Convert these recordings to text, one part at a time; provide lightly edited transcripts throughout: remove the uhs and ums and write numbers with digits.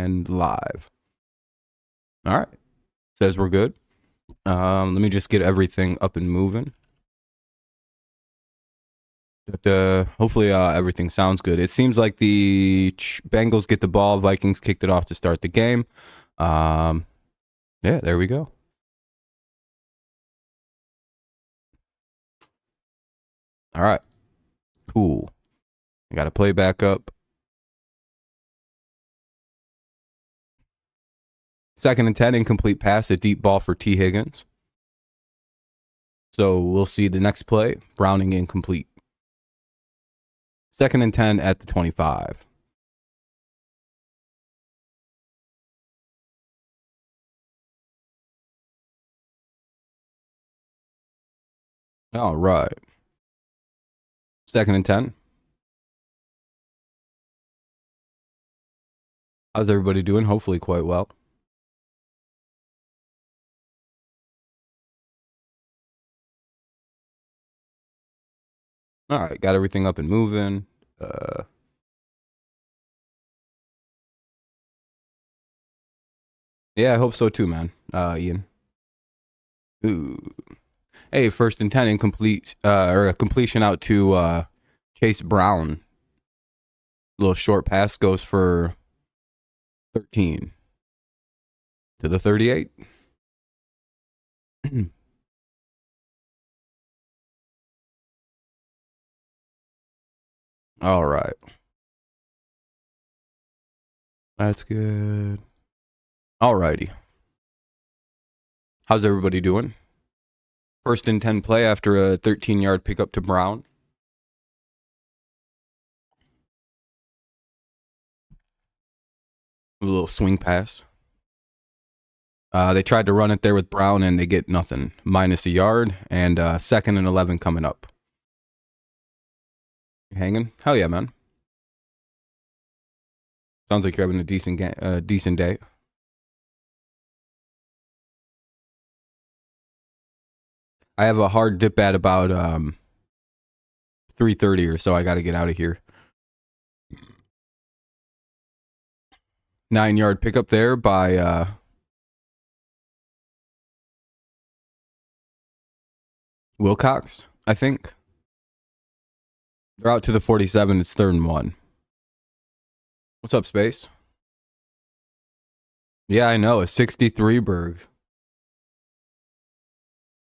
And live. All right. Says we're good. Let me just get everything up and moving. Hopefully everything sounds good. It seems like the Bengals get the ball. Vikings kicked it off to start the game. Yeah, there we go. All right. Cool. I got to play back up. 2nd and 10, incomplete pass, a deep ball for T. Higgins. So we'll see the next play. Browning incomplete. 2nd and 10 at the 25. All right. 2nd and 10. How's everybody doing? Hopefully quite well. All right, got everything up and moving. Yeah, I hope so too, man. Ian. Ooh. Hey, 1st and 10 incomplete, or a completion out to Chase Brown. Little short pass goes for 13 to the 38. All right. That's good. All righty. How's everybody doing? 1st and 10 play after a 13-yard pickup to Brown. A little swing pass. They tried to run it there with Brown, and they get nothing. -1 yard, and 2nd and 11 coming up. Hanging? Hell yeah, man. Sounds like you're having a decent day. I have a hard dip at about 3:30 or so. I got to get out of here. 9-yard pickup there by Wilcox, I think. They're out to the 47. It's 3rd and 1. What's up, Space? Yeah, I know. A 63 Berg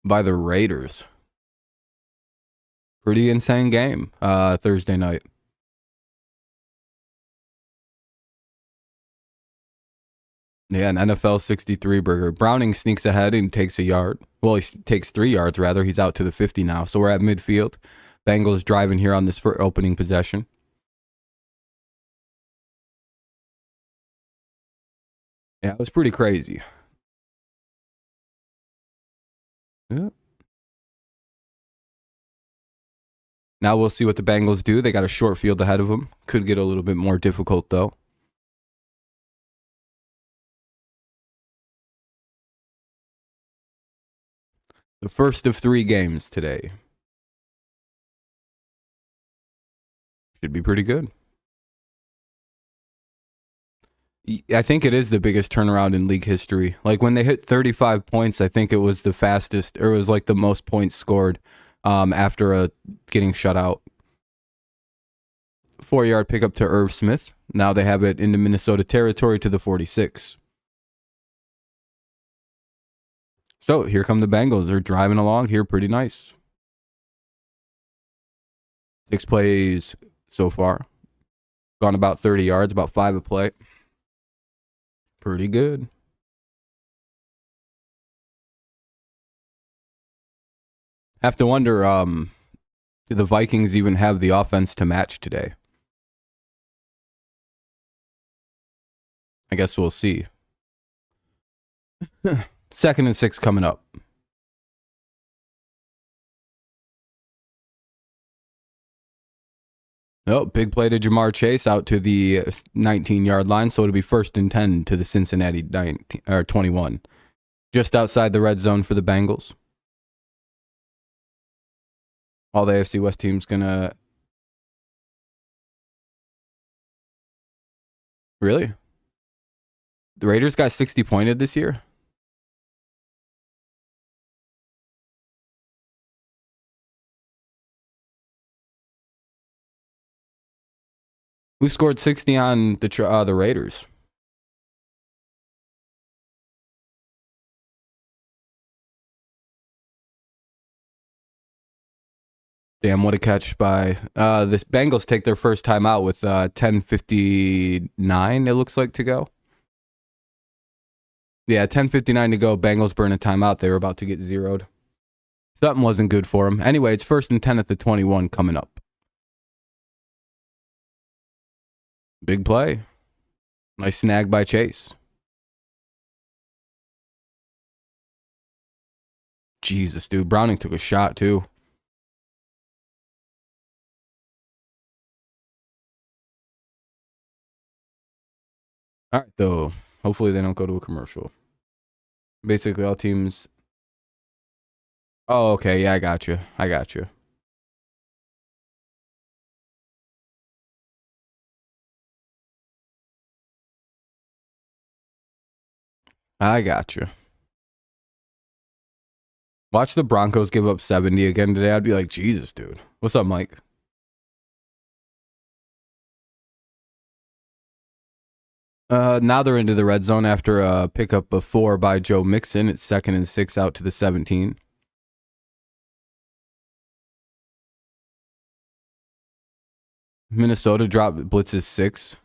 by the Raiders. Pretty insane game Thursday night. Yeah, an NFL 63 burger. Browning sneaks ahead and takes a yard. Well, he takes 3 yards, rather. He's out to the 50 now. So we're at midfield. Bengals driving here on this for opening possession. Yeah, it was pretty crazy. Yeah. Now we'll see what the Bengals do. They got a short field ahead of them. Could get a little bit more difficult, though. The first of 3 games today. Should be pretty good. I think it is the biggest turnaround in league history. Like when they hit 35 points, I think it was the fastest, or it was like the most points scored after getting shut out. 4-yard pickup to Irv Smith. Now they have it into Minnesota territory to the 46. So here come the Bengals. They're driving along here pretty nice. 6 plays so far. Gone about 30 yards, about 5 a play. Pretty good. Have to wonder, do the Vikings even have the offense to match today? I guess we'll see. 2nd and 6 coming up. Oh, big play to Jamar Chase out to the 19-yard line, so it'll be 1st and 10 to the Cincinnati 21. Just outside the red zone for the Bengals. All the AFC West teams gonna... Really? The Raiders got 60 pointed this year. Who scored 60 on the Raiders? Damn, what a catch by this Bengals take their first time out with 10:59, it looks like, to go. Yeah, 10:59 to go. Bengals burn a timeout. They were about to get zeroed. Something wasn't good for them. Anyway, it's 1st and 10 at the 21 coming up. Big play. Nice snag by Chase. Jesus, dude. Browning took a shot, too. All right, though. Hopefully they don't go to a commercial. Basically, all teams... Oh, okay. Yeah, I got you. I got you. I got you. Watch the Broncos give up 70 again today. I'd be like, Jesus, dude. What's up, Mike? Now they're into the red zone after a pickup of 4 by Joe Mixon. It's 2nd and 6 out to the 17. Minnesota dropped blitzes 6.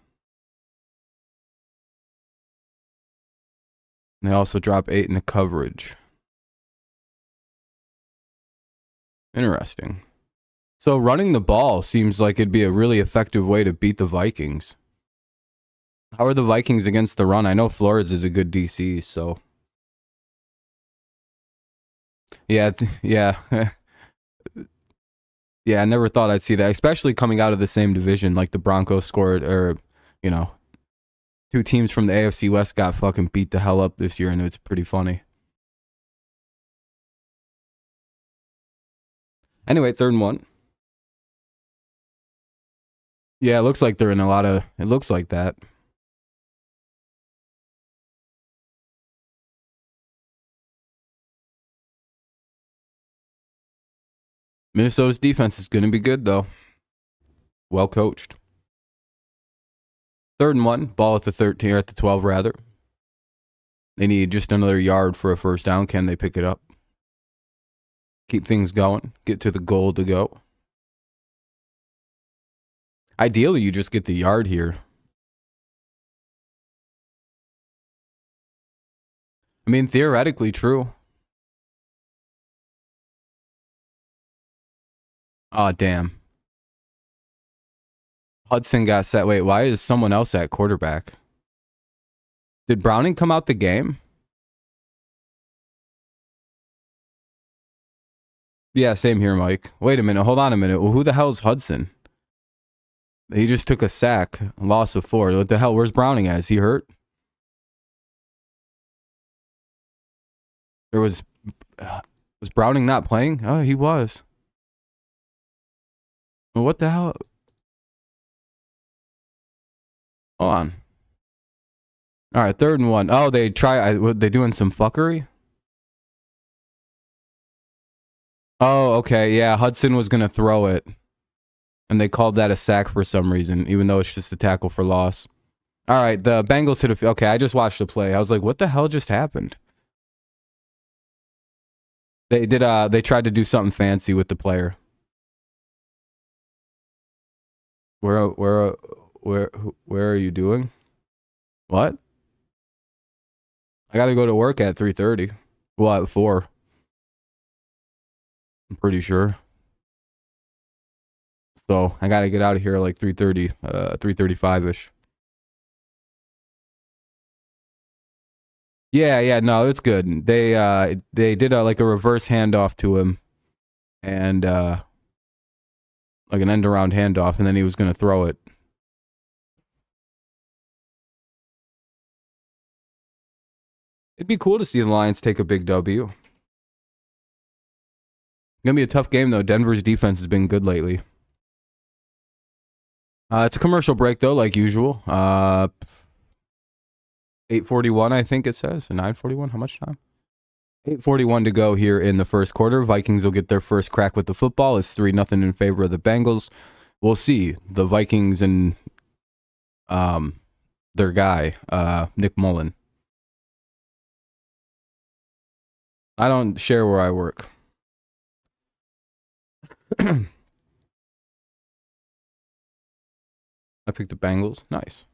And they also drop 8 in the coverage. Interesting. So running the ball seems like it'd be a really effective way to beat the Vikings. How are the Vikings against the run? I know Flores is a good DC, so... Yeah, yeah. Yeah, I never thought I'd see that, especially coming out of the same division. Like the Broncos scored, or, you know, 2 teams from the AFC West got fucking beat the hell up this year, and it's pretty funny. Anyway, 3rd and 1. Yeah, it looks like they're in a lot of... It looks like that. Minnesota's defense is going to be good, though. Well coached. 3rd and 1. Ball at the 13, or at the 12, rather. They need just another yard for a first down. Can they pick it up? Keep things going. Get to the goal to go. Ideally, you just get the yard here. I mean, theoretically true. Oh, damn. Hudson got set. Wait, why is someone else at quarterback? Did Browning come out the game? Yeah, same here, Mike. Wait a minute. Hold on a minute. Well, who the hell is Hudson? He just took a sack. A loss of 4. What the hell? Where's Browning at? Is he hurt? There was Browning not playing? Oh, he was. Well, what the hell? Hold on. All right, 3rd and 1. Oh, they doing some fuckery? Oh, okay. Yeah, Hudson was going to throw it. And they called that a sack for some reason, even though it's just a tackle for loss. All right, the Bengals hit a... Okay, I just watched the play. I was like, what the hell just happened? They tried to do something fancy with the player. Where are you doing? What? I got to go to work at 3:30. Well, at 4. I'm pretty sure. So I got to get out of here like 3:30, 3:35ish. Yeah, no, it's good. They did like a reverse handoff to him, and like an end around handoff, and then he was gonna throw it. It'd be cool to see the Lions take a big W. Gonna be a tough game though. Denver's defense has been good lately. It's a commercial break though, like usual. 8:41, I think it says. 9:41. How much time? 8:41 to go here in the first quarter. Vikings will get their first crack with the football. It's 3-0 in favor of the Bengals. We'll see. The Vikings and their guy, Nick Mullen. I don't share where I work. I picked the Bengals. Nice.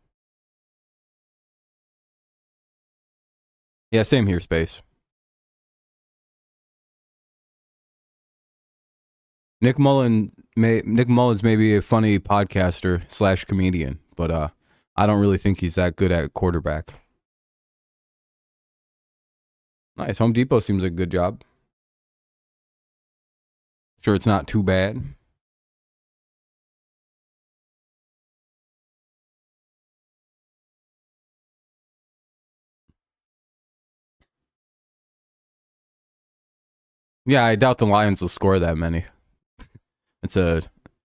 Yeah, same here, Space. Nick Mullins may be a funny podcaster / comedian, but I don't really think he's that good at quarterback. Nice. Home Depot seems like a good job. Sure, it's not too bad. Yeah, I doubt the Lions will score that many.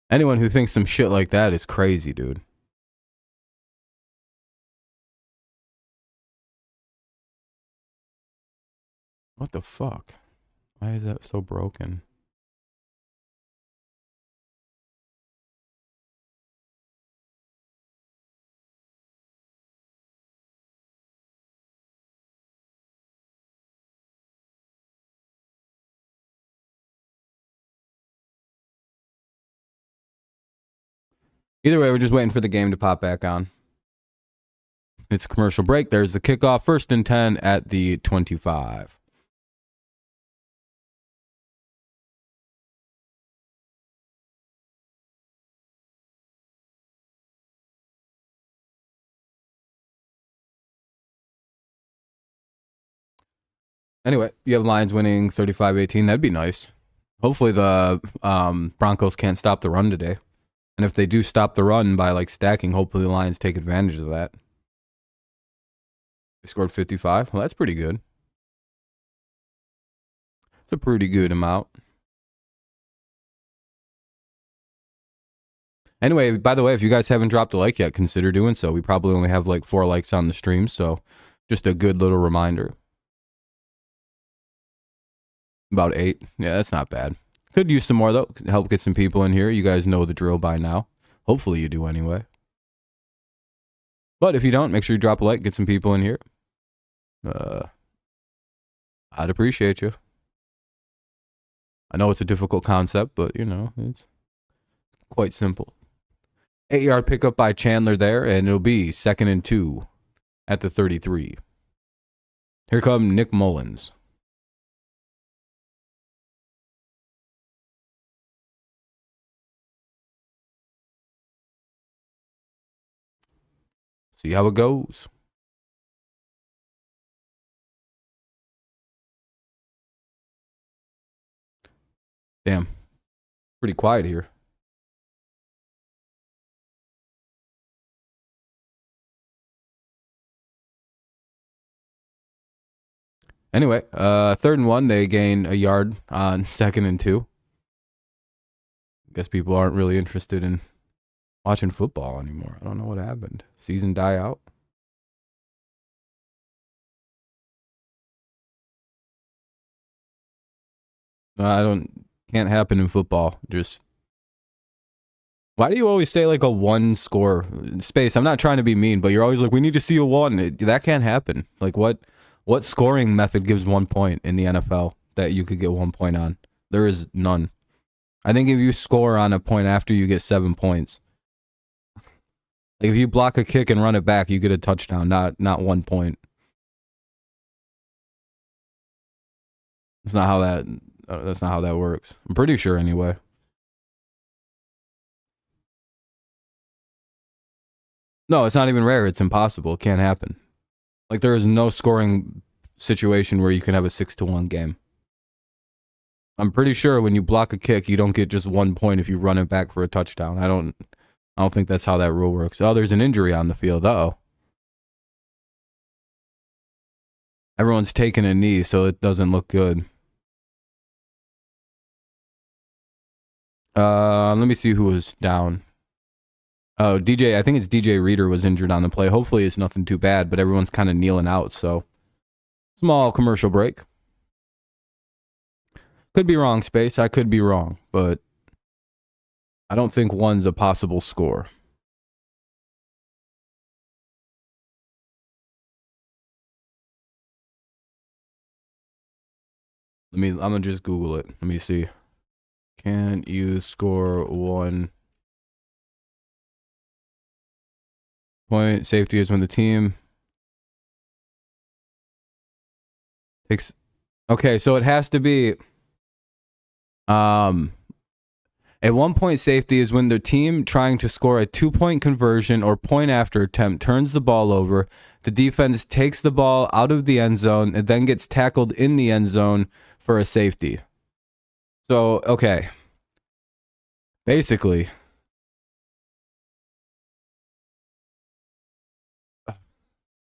Anyone who thinks some shit like that is crazy, dude. What the fuck? Why is that so broken? Either way, we're just waiting for the game to pop back on. It's a commercial break. There's the kickoff. 1st and 10 at the 25. Anyway, you have Lions winning 35-18. That'd be nice. Hopefully the Broncos can't stop the run today. And if they do stop the run by like stacking, hopefully the Lions take advantage of that. They scored 55. Well, that's pretty good. It's a pretty good amount. Anyway, by the way, if you guys haven't dropped a like yet, consider doing so. We probably only have like 4 likes on the stream, so just a good little reminder. About 8. Yeah, that's not bad. Could use some more, though. Help get some people in here. You guys know the drill by now. Hopefully you do anyway. But if you don't, make sure you drop a like, get some people in here. I'd appreciate you. I know it's a difficult concept, but, you know, it's quite simple. 8-yard pickup by Chandler there, and it'll be 2nd and 2 at the 33. Here come Nick Mullins. See how it goes. Damn. Pretty quiet here. Anyway, 3rd and 1, they gain a yard on 2nd and 2. Guess people aren't really interested in watching football anymore. I don't know what happened. Season die out. Can't happen in football. Just, why do you always say like a 1 score? Space, I'm not trying to be mean, but you're always like, we need to see a 1. That can't happen. Like what scoring method gives 1 point in the NFL that you could get 1 point on? There is none. I think if you score on a point after, you get 7 points. Like if you block a kick and run it back, you get a touchdown, not 1 point. That's not how that works. I'm pretty sure anyway. No, it's not even rare. It's impossible. It can't happen. Like there is no scoring situation where you can have a 6-1 game. I'm pretty sure when you block a kick, you don't get just 1 point if you run it back for a touchdown. I don't think that's how that rule works. Oh, there's an injury on the field. Uh-oh. Everyone's taking a knee, so it doesn't look good. Let me see who was down. Oh, DJ, I think it's DJ Reader was injured on the play. Hopefully it's nothing too bad, but everyone's kind of kneeling out, so small commercial break. Could be wrong, Space. I could be wrong, but I don't think one's a possible score. I'm gonna just Google it. Let me see. Can you score 1 point? Safety is when the team takes. Okay, so it has to be. A 1 point safety is when the team trying to score a 2 point conversion or point after attempt turns the ball over. The defense takes the ball out of the end zone and then gets tackled in the end zone for a safety. So, okay. Basically,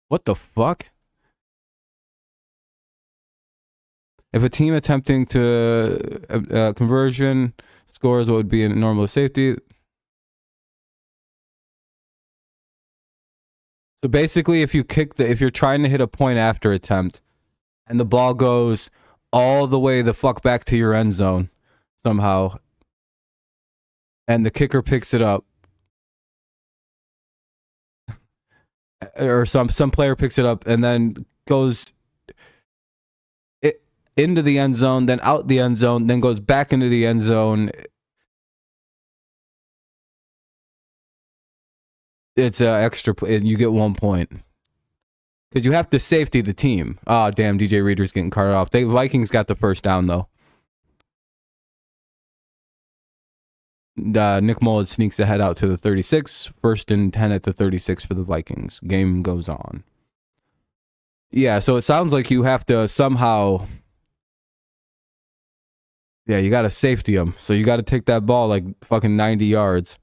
what the fuck? If a team attempting to conversion scores what would be a normal safety. So basically, if you're trying to hit a point after attempt and the ball goes all the way the fuck back to your end zone somehow, and the kicker picks it up, or some player picks it up and then goes into the end zone, then out the end zone, then goes back into the end zone. It's an extra. You get 1 point because you have to safety the team. Oh damn! DJ Reader's getting carted off. The Vikings got the first down though. Nick Mullins sneaks ahead out to the 36. 1st and 10 at the 36 for the Vikings. Game goes on. Yeah, so it sounds like you have to somehow. Yeah, you got to safety them. So you got to take that ball like fucking 90 yards.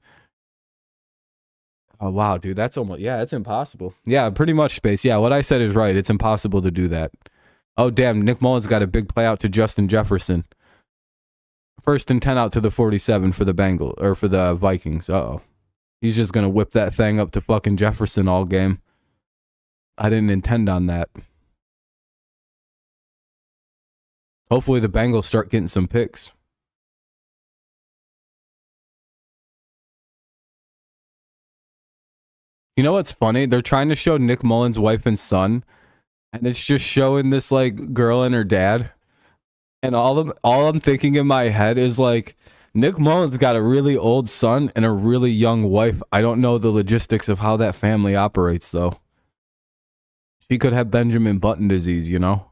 Oh, wow, dude. That's almost... Yeah, it's impossible. Yeah, pretty much, Space. Yeah, what I said is right. It's impossible to do that. Oh, damn. Nick Mullins got a big play out to Justin Jefferson. 1st and 10 out to the 47 for the Bengals, or for the Vikings. Uh-oh. He's just going to whip that thing up to fucking Jefferson all game. I didn't intend on that. Hopefully the Bengals start getting some picks. You know what's funny? They're trying to show Nick Mullins' wife and son, and it's just showing this like girl and her dad. And all I'm thinking in my head is like, Nick Mullins got a really old son and a really young wife. I don't know the logistics of how that family operates though. She could have Benjamin Button disease, you know?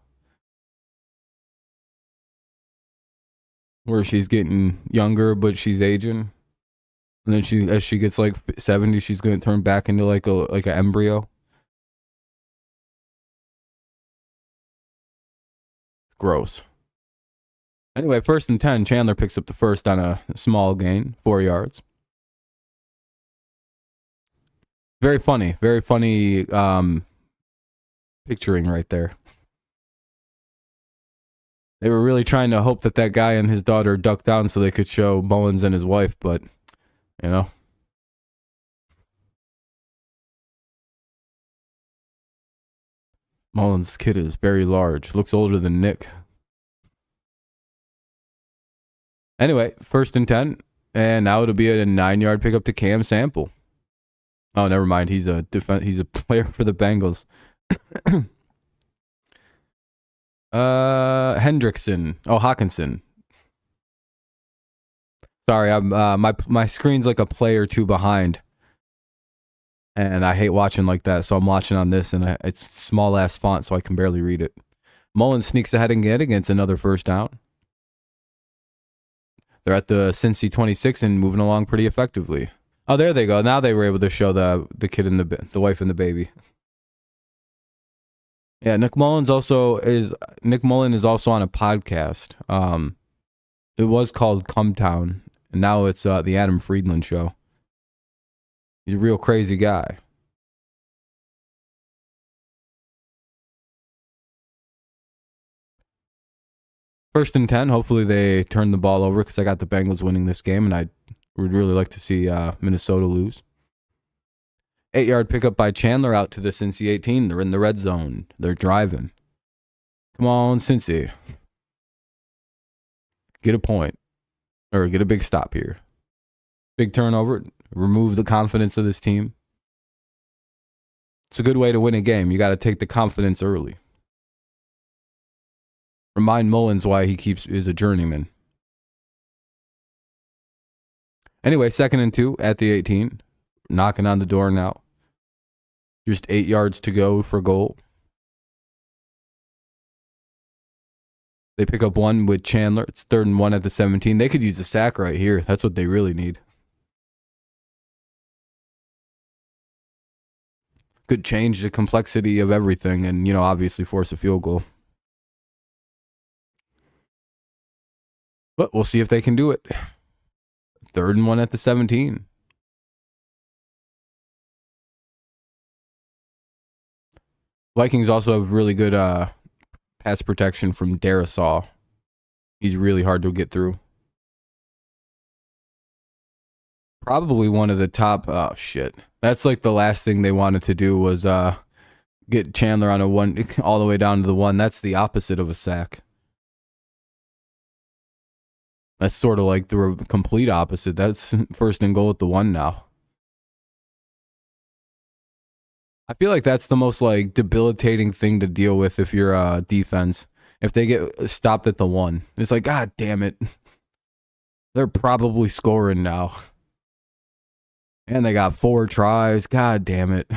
Where she's getting younger, but she's aging. And then as she gets like 70, she's going to turn back into like an embryo. Gross. Anyway, 1st and 10, Chandler picks up the first on a small gain, 4 yards. Very funny picturing right there. They were really trying to hope that guy and his daughter ducked down so they could show Mullins and his wife, but, you know. Mullins' kid is very large. Looks older than Nick. Anyway, 1st and 10, and now it'll be a 9-yard pickup to Cam Sample. Oh, never mind. He's a player for the Bengals. Hendrickson. Oh, Hawkinson. Sorry, I'm my screen's like a play or two behind. And I hate watching like that, so I'm watching on this, and it's small ass font, so I can barely read it. Mullins sneaks ahead again against another first down. They're at the Cincy 26 and moving along pretty effectively. Oh, there they go. Now they were able to show the kid and the wife and the baby. Yeah, Nick Mullen is also on a podcast. It was called Come Town, and now it's the Adam Friedland Show. He's a real crazy guy. First and 10. Hopefully they turn the ball over because I got the Bengals winning this game, and I would really like to see Minnesota lose. 8-yard pickup by Chandler out to the Cincy 18. They're in the red zone. They're driving. Come on, Cincy. Get a point. Or get a big stop here. Big turnover. Remove the confidence of this team. It's a good way to win a game. You got to take the confidence early. Remind Mullins why he is a journeyman. Anyway, 2nd and 2 at the 18. Knocking on the door now. Just 8 yards to go for goal. They pick up one with Chandler. It's 3rd and 1 at the 17. They could use a sack right here. That's what they really need. Could change the complexity of everything and, obviously force a field goal. But we'll see if they can do it. 3rd and 1 at the 17. Vikings also have really good pass protection from Darisaw. He's really hard to get through. Probably one of the top... Oh, shit. That's like the last thing they wanted to do was get Chandler on a 1 all the way down to the 1. That's the opposite of a sack. That's sort of like the complete opposite. That's 1st and goal at the 1 now. I feel like that's the most debilitating thing to deal with if you're a defense. If they get stopped at the 1. It's like, God damn it. They're probably scoring now. And they got 4 tries. God damn it.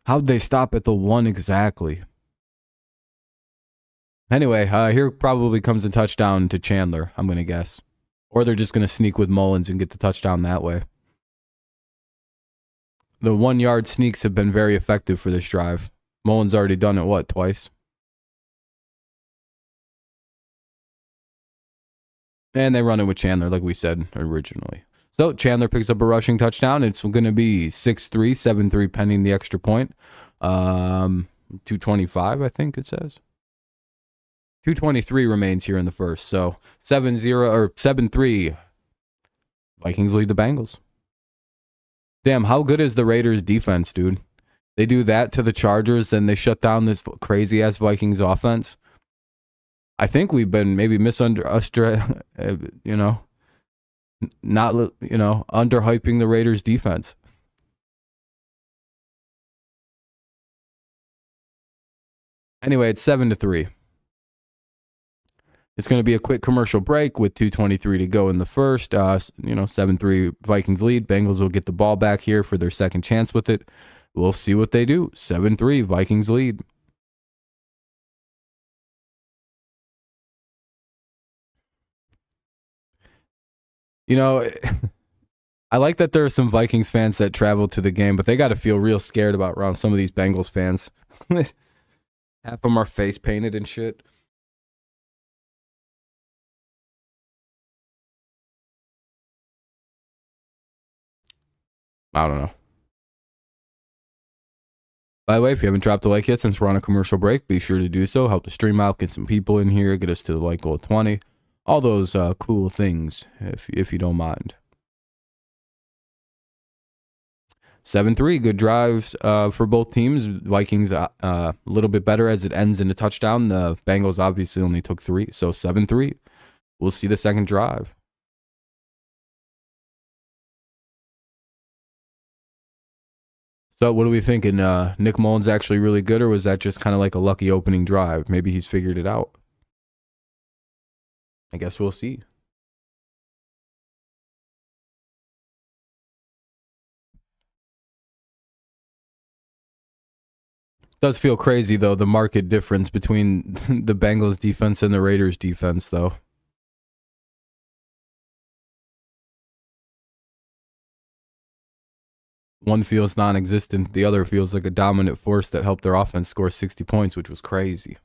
How'd they stop at the 1 exactly? Anyway, here probably comes a touchdown to Chandler, I'm going to guess. Or they're just going to sneak with Mullins and get the touchdown that way. The 1-yard sneaks have been very effective for this drive. Mullins already done it, twice? And they run it with Chandler, like we said originally. So Chandler picks up a rushing touchdown. It's going to be 6-3, 7-3 pending the extra point. 2:25, I think it says. 2:23 remains here in the first. So 7-0 or 7-3. Vikings lead the Bengals. Damn, how good is the Raiders defense, dude? They do that to the Chargers, then they shut down this crazy-ass Vikings offense. I think we've been maybe underhyping the Raiders defense. Anyway, it's 7-3. It's going to be a quick commercial break with 2:23 to go in the first. 7-3 Vikings lead. Bengals will get the ball back here for their second chance with it. We'll see what they do. 7-3 Vikings lead. I like that there are some Vikings fans that travel to the game, but they got to feel real scared about around some of these Bengals fans. Half of them are face painted and shit. I don't know. By the way, if you haven't dropped a like yet since we're on a commercial break, be sure to do so. Help the stream out, get some people in here, get us to the like goal of 20. All those cool things, if you don't mind. 7-3, good drives for both teams. Vikings a little bit better as it ends in a touchdown. The Bengals obviously only took 3, so 7-3. We'll see the second drive. So what are we thinking? Nick Mullins actually really good, or was that just kind of like a lucky opening drive? Maybe he's figured it out. I guess we'll see. Does feel crazy, though, the market difference between the Bengals defense and the Raiders defense, though. One feels non-existent. The other feels like a dominant force that helped their offense score 60 points, which was crazy.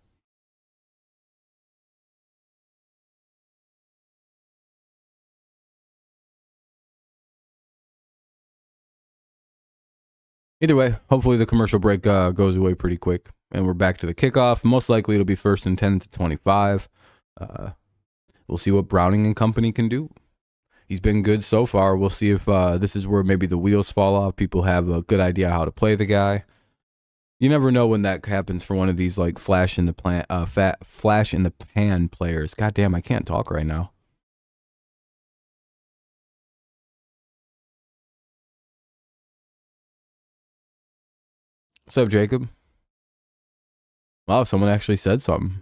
Either way, hopefully the commercial break goes away pretty quick, and we're back to the kickoff. Most likely it'll be 1st and 10 to 25. We'll see what Browning and company can do. He's been good so far. We'll see if this is where maybe the wheels fall off. People have a good idea how to play the guy. You never know when that happens for one of these like flash in the pan players. God damn, I can't talk right now. What's up, Jacob? Wow, someone actually said something.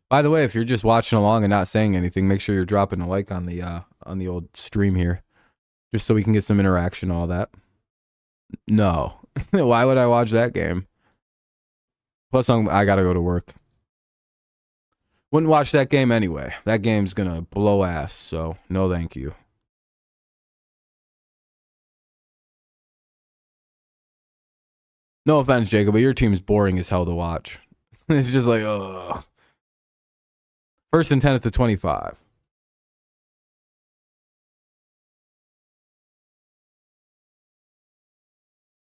By the way, if you're just watching along and not saying anything, make sure you're dropping a like on the old stream here, just so we can get some interaction, all that. No, why would I watch that game? Plus, I gotta go to work. Wouldn't watch that game anyway. That game's gonna blow ass, so no thank you. No offense, Jacob, but your team's boring as hell to watch. It's just like, ugh. 1st and 10 at the 25.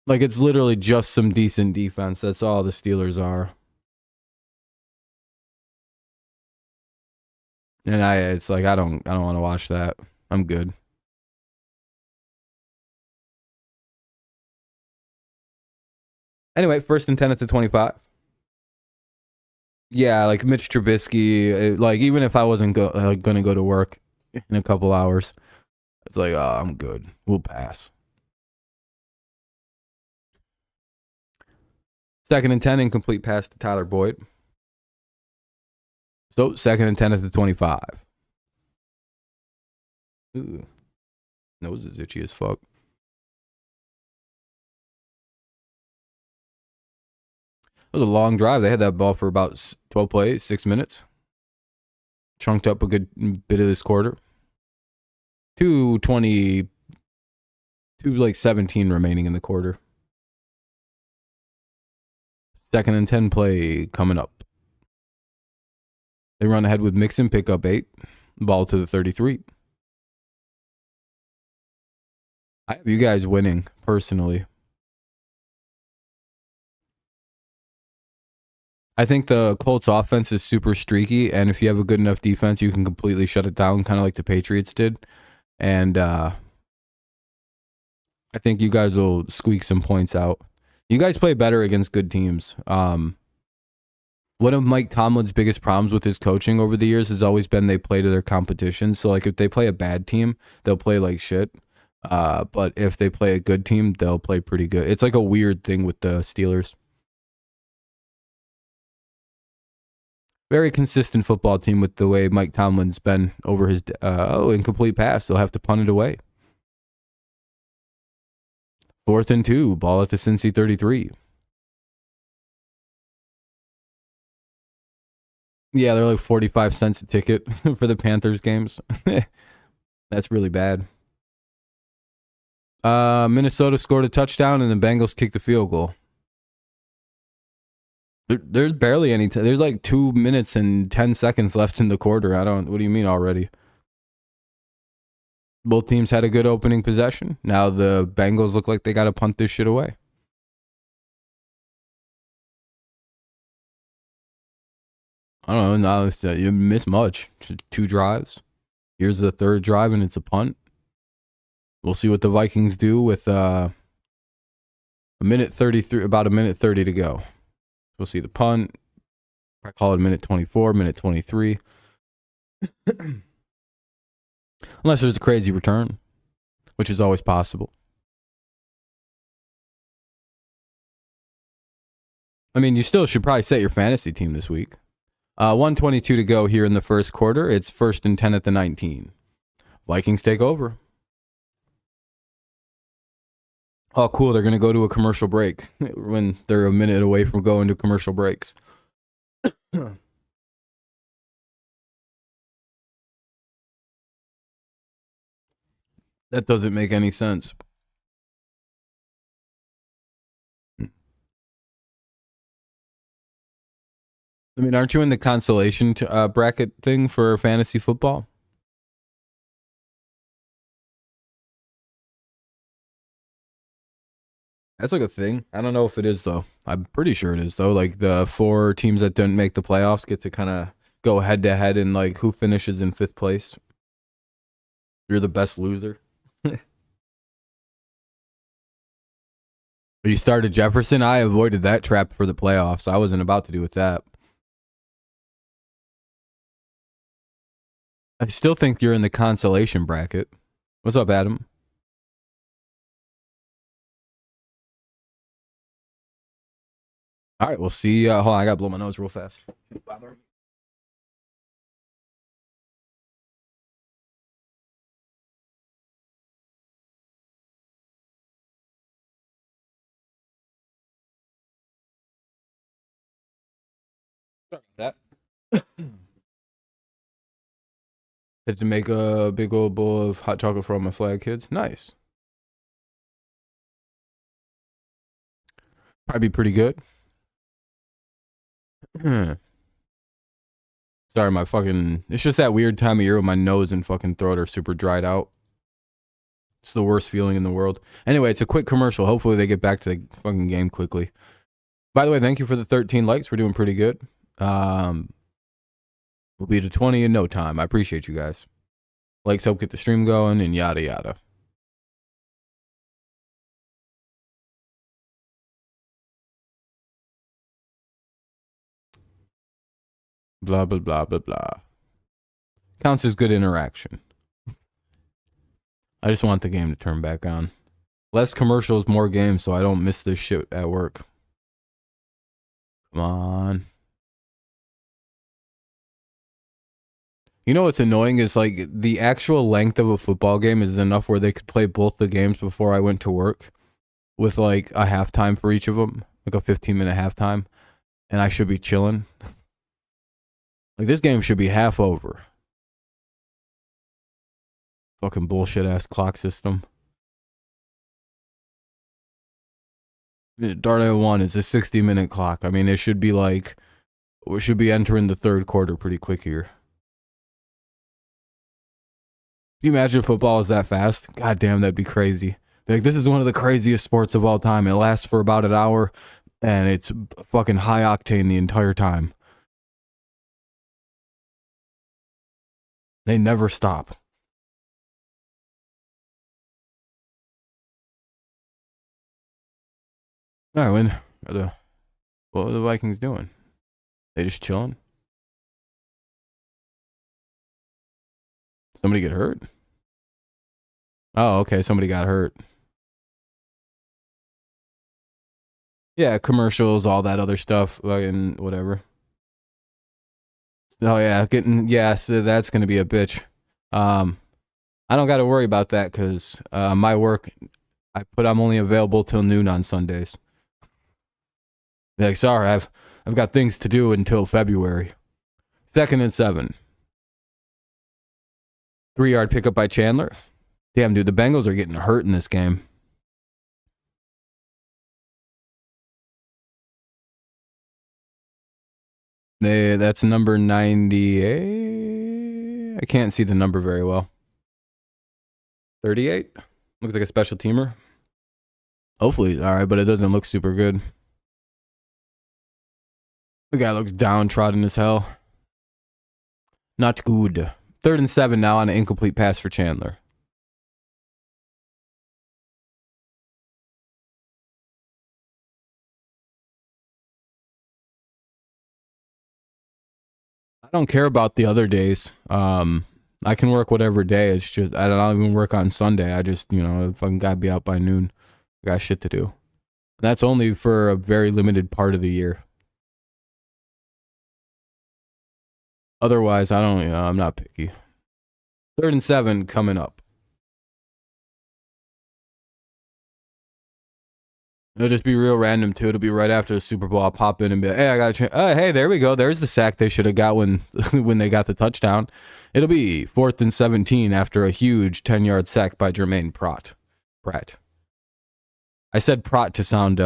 Like, it's literally just some decent defense. That's all the Steelers are. And it's like I don't want to watch that. I'm good. Anyway, 1st and 10 at the 25. Yeah, like Mitch Trubisky. Like, even if I wasn't gonna go to work in a couple hours, it's like, oh, I'm good. We'll pass. 2nd and 10, incomplete pass to Tyler Boyd. So 2nd and 10 at the 25. Ooh. Nose is itchy as fuck. It was a long drive. They had that ball for about 12 plays, 6 minutes. Chunked up a good bit of this quarter. 2:20, 17 remaining in the quarter. 2nd and 10 play coming up. They run ahead with Mixon, pick up 8. Ball to the 33. I have you guys winning, personally. I think the Colts offense is super streaky, and if you have a good enough defense, you can completely shut it down, kind of like the Patriots did. And I think you guys will squeak some points out. You guys play better against good teams. One of Mike Tomlin's biggest problems with his coaching over the years has always been they play to their competition. So, like, if they play a bad team, they'll play like shit. But if they play a good team, they'll play pretty good. It's like a weird thing with the Steelers. Very consistent football team with the way Mike Tomlin's been over his incomplete pass. They'll have to punt it away. 4th and 2, ball at the Cincy 33. Yeah, they're like 45 cents a ticket for the Panthers games. That's really bad. Minnesota scored a touchdown and the Bengals kicked the field goal. There's barely any. There's like 2 minutes and 10 seconds left in the quarter. What do you mean already? Both teams had a good opening possession. Now the Bengals look like they got to punt this shit away. I don't know. Now you miss much. 2 drives. Here's the 3rd drive, and it's a punt. We'll see what the Vikings do with a minute 33, about a minute 30 to go. We'll see the punt. I call it minute 24, minute 23. Unless there's a crazy return, which is always possible. I mean, you still should probably set your fantasy team this week. 1:22 to go here in the first quarter. It's 1st and 10 at the 19. Vikings take over. Oh, cool. They're going to go to a commercial break when they're a minute away from going to commercial breaks. That doesn't make any sense. I mean, aren't you in the consolation bracket thing for fantasy football? That's like a thing. I don't know if it is, though. I'm pretty sure it is, though. Like, the 4 teams that didn't make the playoffs get to kind of go head-to-head in, like, who finishes in 5th place. You're the best loser. You started Jefferson. I avoided that trap for the playoffs. I wasn't about to do with that. I still think you're in the consolation bracket. What's up, Adam? All right, we'll see. Hold on, I gotta blow my nose real fast. Sorry about that. Had to make a big old bowl of hot chocolate for all my flag kids. Nice. Probably pretty good. Sorry, my fucking... It's just that weird time of year when my nose and fucking throat are super dried out. It's the worst feeling in the world. Anyway, it's a quick commercial. Hopefully they get back to the fucking game quickly. By the way, thank you for the 13 likes. We're doing pretty good. We'll be to 20 in no time. I appreciate you guys. Likes help get the stream going and yada yada. Blah, blah, blah, blah, blah. Counts as good interaction. I just want the game to turn back on. Less commercials, more games, so I don't miss this shit at work. Come on. You know what's annoying is like the actual length of a football game is enough where they could play both the games before I went to work with like a halftime for each of them, like a 15-minute halftime, and I should be chilling. Like this game should be half over. Fucking bullshit ass clock system. Darnell 1 is a 60-minute clock. I mean, it should be like, we should be entering the third quarter pretty quick here. Can you imagine if football was that fast? God damn, that'd be crazy. Like, this is one of the craziest sports of all time. It lasts for about an hour, and it's fucking high octane the entire time. They never stop. All right, what are the Vikings doing? They just chilling? Somebody get hurt? Oh, okay, somebody got hurt. Yeah, commercials, all that other stuff, and whatever. Oh yeah, so that's gonna be a bitch. I don't got to worry about that because my work, I'm only available till noon on Sundays. Like, sorry, I've got things to do until February. 2nd and 7. 3-yard pickup by Chandler. Damn, dude, the Bengals are getting hurt in this game. That's number 98. I can't see the number very well. 38. Looks like a special teamer. Hopefully, all right, but it doesn't look super good. The guy looks downtrodden as hell. Not good. 3rd and 7 now on an incomplete pass for Chandler. I don't care about the other days. I can work whatever day. It's just I don't even work on Sunday. I just, if I gotta be out by noon, I got shit to do. That's only for a very limited part of the year. Otherwise, I'm not picky. 3rd and 7 coming up. It'll just be real random too. It'll be right after the Super Bowl. I'll pop in and be like, hey, I got a chance. Hey, there we go. There's the sack they should have got when they got the touchdown. It'll be 4th and 17 after a huge 10-yard sack by Jermaine Pratt. I said Pratt to sound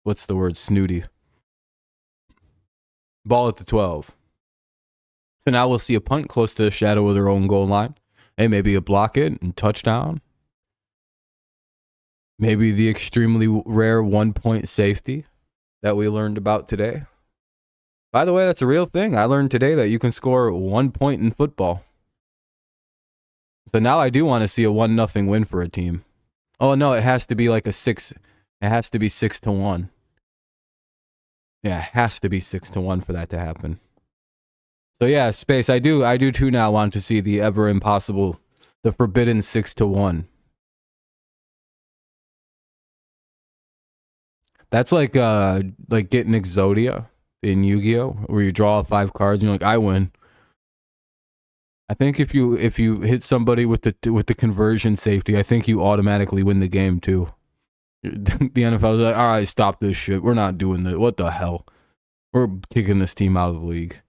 what's the word? Snooty. Ball at the 12. So now we'll see a punt close to the shadow of their own goal line. Hey, maybe a block it and touchdown. Maybe the extremely rare 1-point safety that we learned about today. By the way, that's a real thing. I learned today that you can score 1 point in football. So now I do want to see a 1-0 win for a team. Oh no, it has to be like a 6. It has to be 6-1. Yeah, it has to be 6-1 for that to happen. So yeah, Space, I do too now want to see the ever impossible, the forbidden 6-1. That's like getting Exodia in Yu-Gi-Oh, where you draw 5 cards and you're like, I win. I think if you hit somebody with the conversion safety, I think you automatically win the game too. The NFL is like, all right, stop this shit. We're not doing this. What the hell? We're kicking this team out of the league.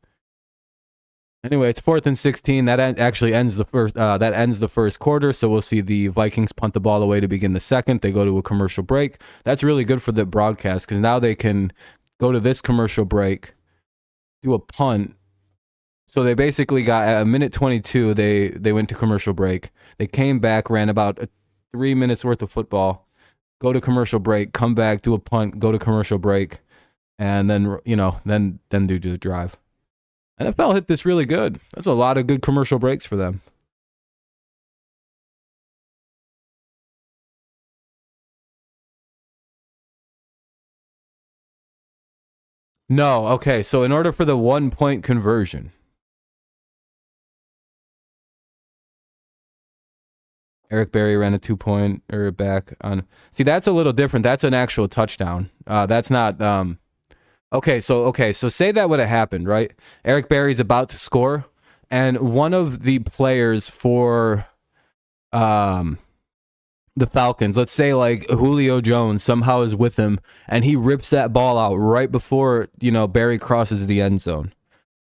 Anyway, it's 4th and 16. That actually ends the first. That ends the first quarter. So we'll see the Vikings punt the ball away to begin the second. They go to a commercial break. That's really good for the broadcast because now they can go to this commercial break, do a punt. So they basically got at a minute 22. They went to commercial break. They came back, ran about 3 minutes worth of football, go to commercial break, come back, do a punt, go to commercial break, and then then do the drive. NFL hit this really good. That's a lot of good commercial breaks for them. No, okay. So in order for the 1-point conversion, Eric Berry ran a 2-pointer back on. See, that's a little different. That's an actual touchdown. That's not. Okay, so say that would have happened, right? Eric Berry's about to score, and one of the players for the Falcons, let's say like Julio Jones, somehow is with him, and he rips that ball out right before Berry crosses the end zone,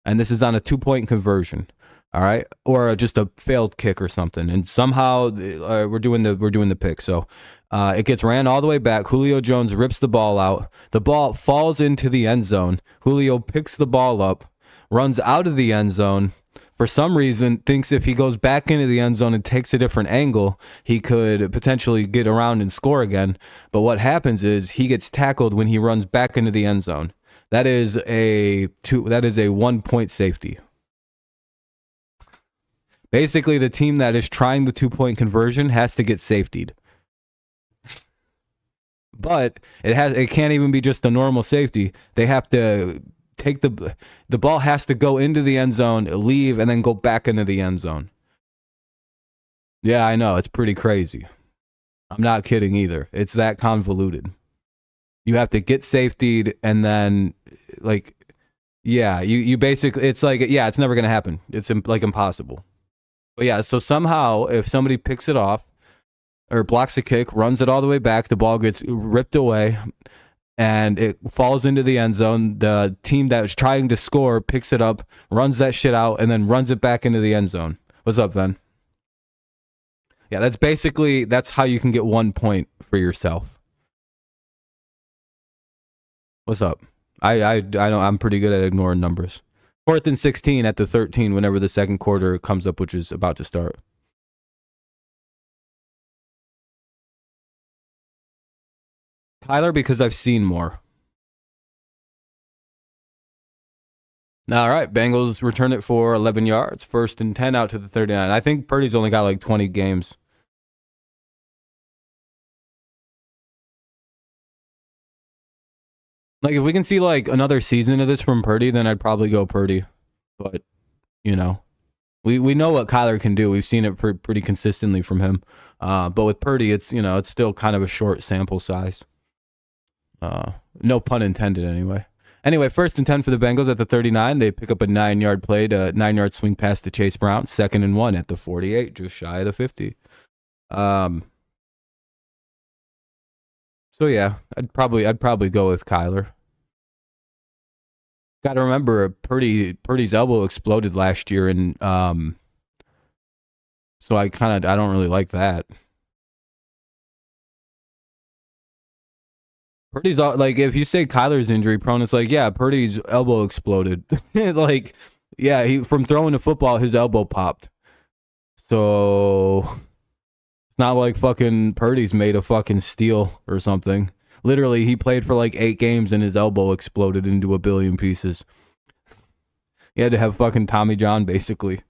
and this is on a 2-point conversion. All right, or just a failed kick or something, and somehow we're doing the pick. So it gets ran all the way back. Julio Jones rips the ball out. The ball falls into the end zone. Julio picks the ball up, runs out of the end zone. For some reason, thinks if he goes back into the end zone and takes a different angle, he could potentially get around and score again. But what happens is he gets tackled when he runs back into the end zone. That is a 1-point safety. Basically, the team that is trying the 2-point conversion has to get safetied. But it can't even be just a normal safety. They have to take the ball has to go into the end zone, leave, and then go back into the end zone. Yeah, I know. It's pretty crazy. I'm not kidding either. It's that convoluted. You have to get safetied and then you basically, it's like, it's never going to happen. It's like impossible. But yeah, so somehow if somebody picks it off or blocks a kick, runs it all the way back, the ball gets ripped away and it falls into the end zone. The team that was trying to score picks it up, runs that shit out, and then runs it back into the end zone. What's up, Ben? Yeah, that's how you can get 1 point for yourself. What's up? I know I'm pretty good at ignoring numbers. 4th and 16 at the 13 whenever the second quarter comes up, which is about to start. Kyler, because I've seen more. All right, Bengals return it for 11 yards. 1st and 10 out to the 39. I think Purdy's only got like 20 games. Like, if we can see like another season of this from Purdy, then I'd probably go Purdy. But, we know what Kyler can do. We've seen it pretty consistently from him. But with Purdy, it's still kind of a short sample size. No pun intended, anyway. Anyway, 1st and 10 for the Bengals at the 39. They pick up a 9-yard play to 9-yard swing pass to Chase Brown. 2nd and 1 at the 48, just shy of the 50. So yeah, I'd probably go with Kyler. Got to remember, Purdy's elbow exploded last year, and so I don't really like that. Purdy's like, if you say Kyler's injury prone, it's like, yeah, Purdy's elbow exploded. Like, yeah, he from throwing the football, his elbow popped. So it's not like fucking Purdy's made of fucking steel or something. Literally, he played for like 8 games and his elbow exploded into a billion pieces. He had to have fucking Tommy John, basically.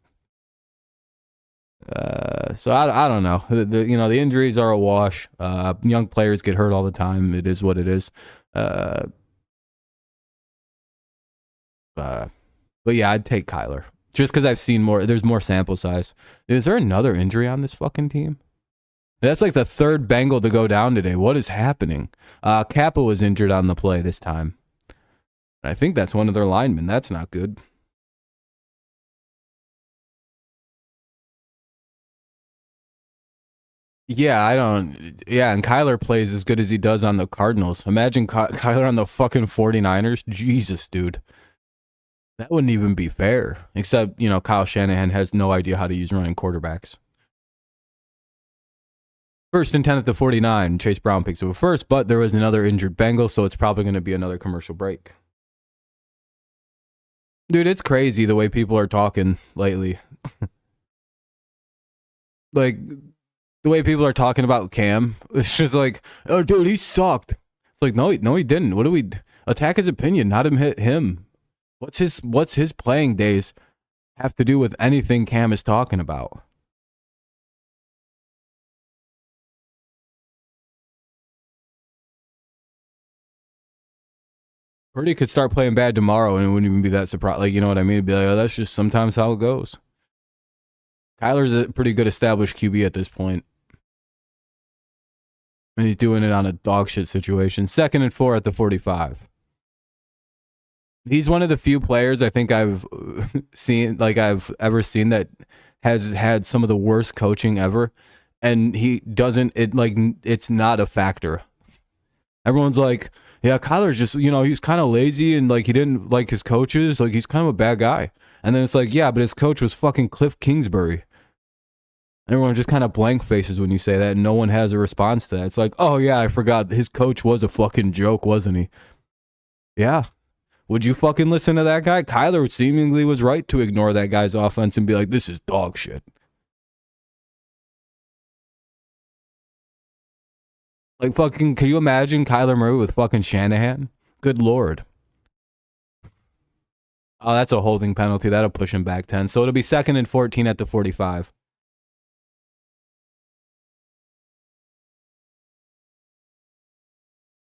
So I don't know. The injuries are a wash. Young players get hurt all the time. It is what it is. But yeah, I'd take Kyler just because I've seen more. There's more sample size. Is there another injury on this fucking team? That's like the third Bengal to go down today. What is happening? Kappa was injured on the play this time. I think that's one of their linemen. That's not good. Yeah, I don't. Yeah, and Kyler plays as good as he does on the Cardinals. Imagine Kyler on the fucking 49ers. Jesus, dude. That wouldn't even be fair. Except, Kyle Shanahan has no idea how to use running quarterbacks. 1st and 10 at the 49. Chase Brown picks up a first, but there was another injured Bengal, so it's probably going to be another commercial break. Dude, it's crazy the way people are talking lately. Like, the way people are talking about Cam, it's just like, oh, dude, he sucked. It's like, no, he didn't. What do we attack his opinion, not him hit him? What's his playing days have to do with anything Cam is talking about? Purdy could start playing bad tomorrow and it wouldn't even be that surprised. Like, you know what I mean? It'd be like, oh, that's just sometimes how it goes. Kyler's a pretty good established QB at this point. And he's doing it on a dog shit situation. 2nd and 4 at the 45. He's one of the few players I think I've ever seen that has had some of the worst coaching ever. And he doesn't, it's not a factor. Everyone's like, yeah, Kyler's just, he's kind of lazy and like he didn't like his coaches. Like he's kind of a bad guy. And then it's like, yeah, but his coach was fucking Cliff Kingsbury. Everyone just kind of blank faces when you say that and no one has a response to that. It's like, oh yeah, I forgot. His coach was a fucking joke, wasn't he? Yeah. Would you fucking listen to that guy? Kyler seemingly was right to ignore that guy's offense and be like, this is dog shit. Like fucking, can you imagine Kyler Murray with fucking Shanahan? Good Lord. Oh, that's a holding penalty. That'll push him back 10. So it'll be 2nd and 14 at the 45.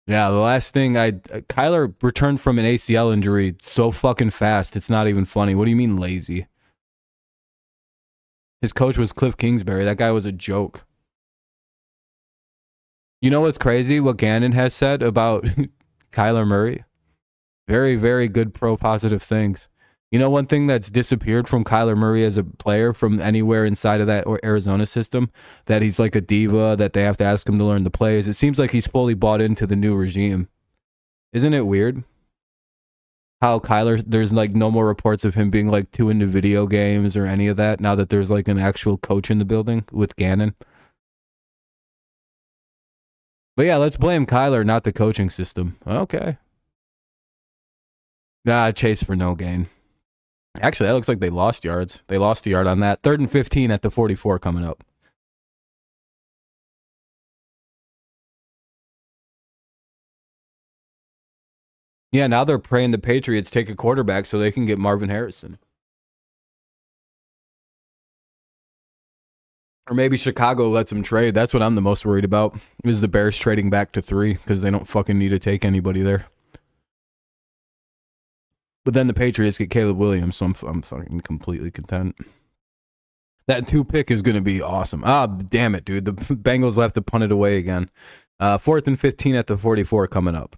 Yeah, the last thing Kyler returned from an ACL injury so fucking fast. It's not even funny. What do you mean lazy? His coach was Cliff Kingsbury. That guy was a joke. You know what's crazy? What Gannon has said about Kyler Murray? Very, very good pro-positive things. You know one thing that's disappeared from Kyler Murray as a player from anywhere inside of that or Arizona system? That he's like a diva, that they have to ask him to learn the plays. It seems like he's fully bought into the new regime. Isn't it weird? How Kyler, there's like no more reports of him being like too into video games or any of that now that there's like an actual coach in the building with Gannon. But yeah, let's blame Kyler, not the coaching system. Okay. Nah, Chase for no gain. Actually, that looks like they lost yards. They lost a yard on that. 3rd and 15 at the 44 coming up. Yeah, now they're praying the Patriots take a quarterback so they can get Marvin Harrison. Or maybe Chicago lets him trade. That's what I'm the most worried about, is the Bears trading back to 3 because they don't fucking need to take anybody there. But then the Patriots get Caleb Williams, so I'm fucking completely content. That 2 pick is going to be awesome. Ah, damn it, dude. The Bengals have to punt it away again. 4th and 15 at the 44 coming up.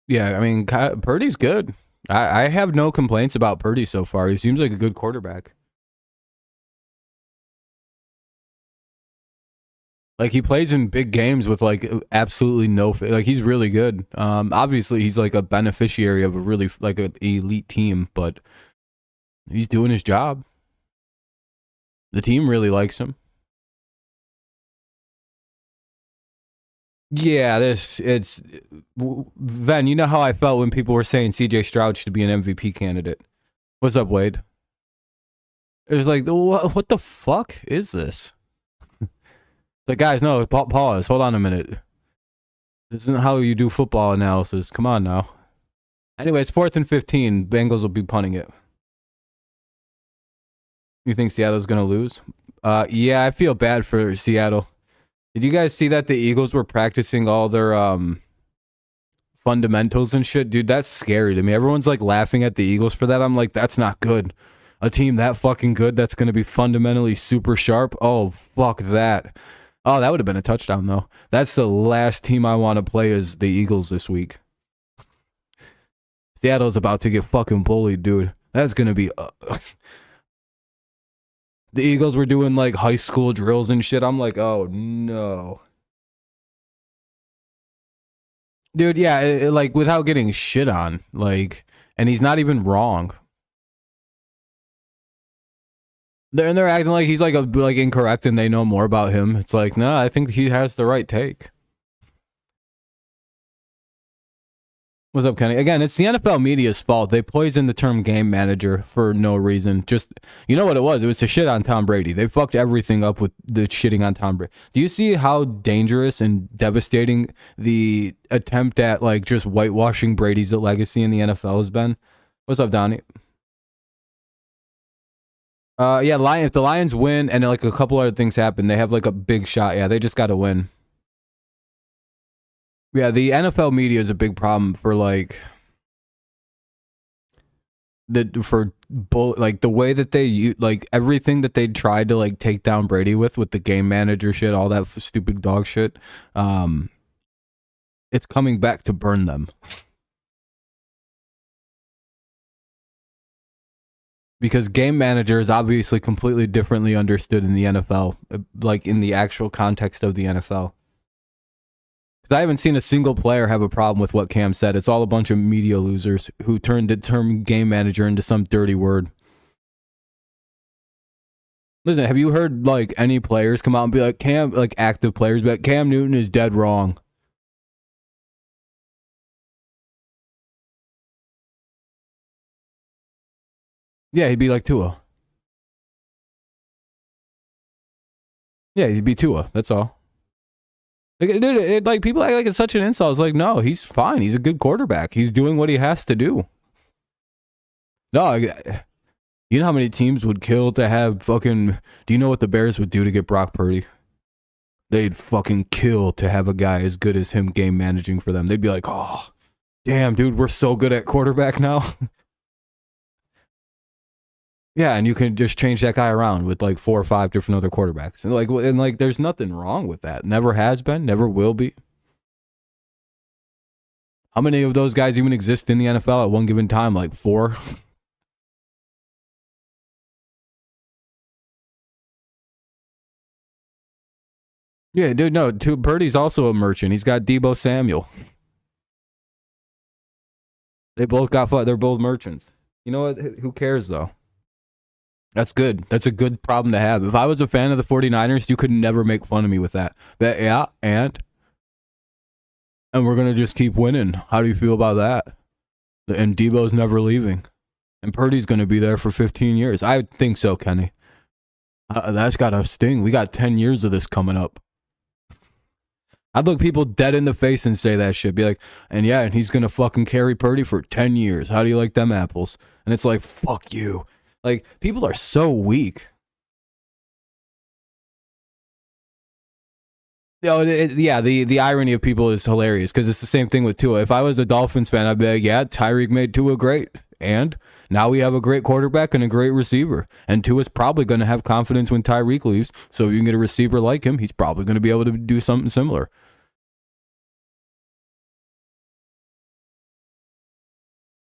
Yeah, I mean, Purdy's good. I have no complaints about Purdy so far. He seems like a good quarterback. Like, he plays in big games with, like, absolutely no... Like, he's really good. Obviously, he's, like, a beneficiary of a really, like, an elite team, but he's doing his job. The team really likes him. Yeah, Ven, you know how I felt when people were saying CJ Stroud should be an MVP candidate. What's up, Wade? It was like, what the fuck is this? Like, guys, no, pause. Hold on a minute. This isn't how you do football analysis. Come on now. Anyway, it's 4th and 15. Bengals will be punting it. You think Seattle's going to lose? Yeah, I feel bad for Seattle. Did you guys see that the Eagles were practicing all their fundamentals and shit? Dude, that's scary to me. Everyone's like laughing at the Eagles for that. I'm like, that's not good. A team that fucking good that's going to be fundamentally super sharp? Oh, fuck that. Oh, that would have been a touchdown, though. That's the last team I want to play as the Eagles this week. Seattle's about to get fucking bullied, dude. That's going to be... The Eagles were doing, like, high school drills and shit. I'm like, oh, no. Dude, yeah, like, without getting shit on. Like, and he's not even wrong. They're acting like he's like incorrect and they know more about him. It's like, no, I think he has the right take. What's up, Kenny? Again, it's the NFL media's fault. They poisoned the term game manager for no reason. Just, you know what it was? It was to shit on Tom Brady. They fucked everything up with the shitting on Tom Brady. Do you see how dangerous and devastating the attempt at like just whitewashing Brady's legacy in the NFL has been? What's up, Donnie? Yeah, if the Lions win and like a couple other things happen, they have like a big shot. Yeah, they just got to win. Yeah, the NFL media is a big problem for like like the way that they like everything that they tried to like take down Brady with the game manager shit, all that stupid dog shit. It's coming back to burn them. Because game manager is obviously completely differently understood in the NFL, like in the actual context of the NFL. Because I haven't seen a single player have a problem with what Cam said. It's all a bunch of media losers who turned the term game manager into some dirty word. Listen, have you heard like any players come out and be like, Cam, like active players, but Cam Newton is dead wrong? Yeah, he'd be like Tua. Yeah, he'd be Tua. That's all. Dude, like people act like it's such an insult. It's like, no, he's fine. He's a good quarterback. He's doing what he has to do. No, you know how many teams would kill to have fucking... Do you know what the Bears would do to get Brock Purdy? They'd fucking kill to have a guy as good as him game managing for them. They'd be like, oh, damn, dude, we're so good at quarterback now. Yeah, and you can just change that guy around with like 4 or 5 different other quarterbacks. And like there's nothing wrong with that. Never has been, never will be. How many of those guys even exist in the NFL at one given time? Like 4? Yeah, dude, no, Purdy's also a merchant. He's got Deebo Samuel. They're both merchants. You know what? Who cares though? That's good. That's a good problem to have. If I was a fan of the 49ers, you could never make fun of me with that. Yeah, and we're going to just keep winning. How do you feel about that? And Debo's never leaving. And Purdy's going to be there for 15 years. I think so, Kenny. That's got to sting. We got 10 years of this coming up. I'd look people dead in the face and say that shit. Be like, and he's going to fucking carry Purdy for 10 years. How do you like them apples? And it's like, fuck you. Like, people are so weak. The irony of people is hilarious because it's the same thing with Tua. If I was a Dolphins fan, I'd be like, yeah, Tyreek made Tua great. And now we have a great quarterback and a great receiver. And Tua's probably going to have confidence when Tyreek leaves. So if you can get a receiver like him, he's probably going to be able to do something similar.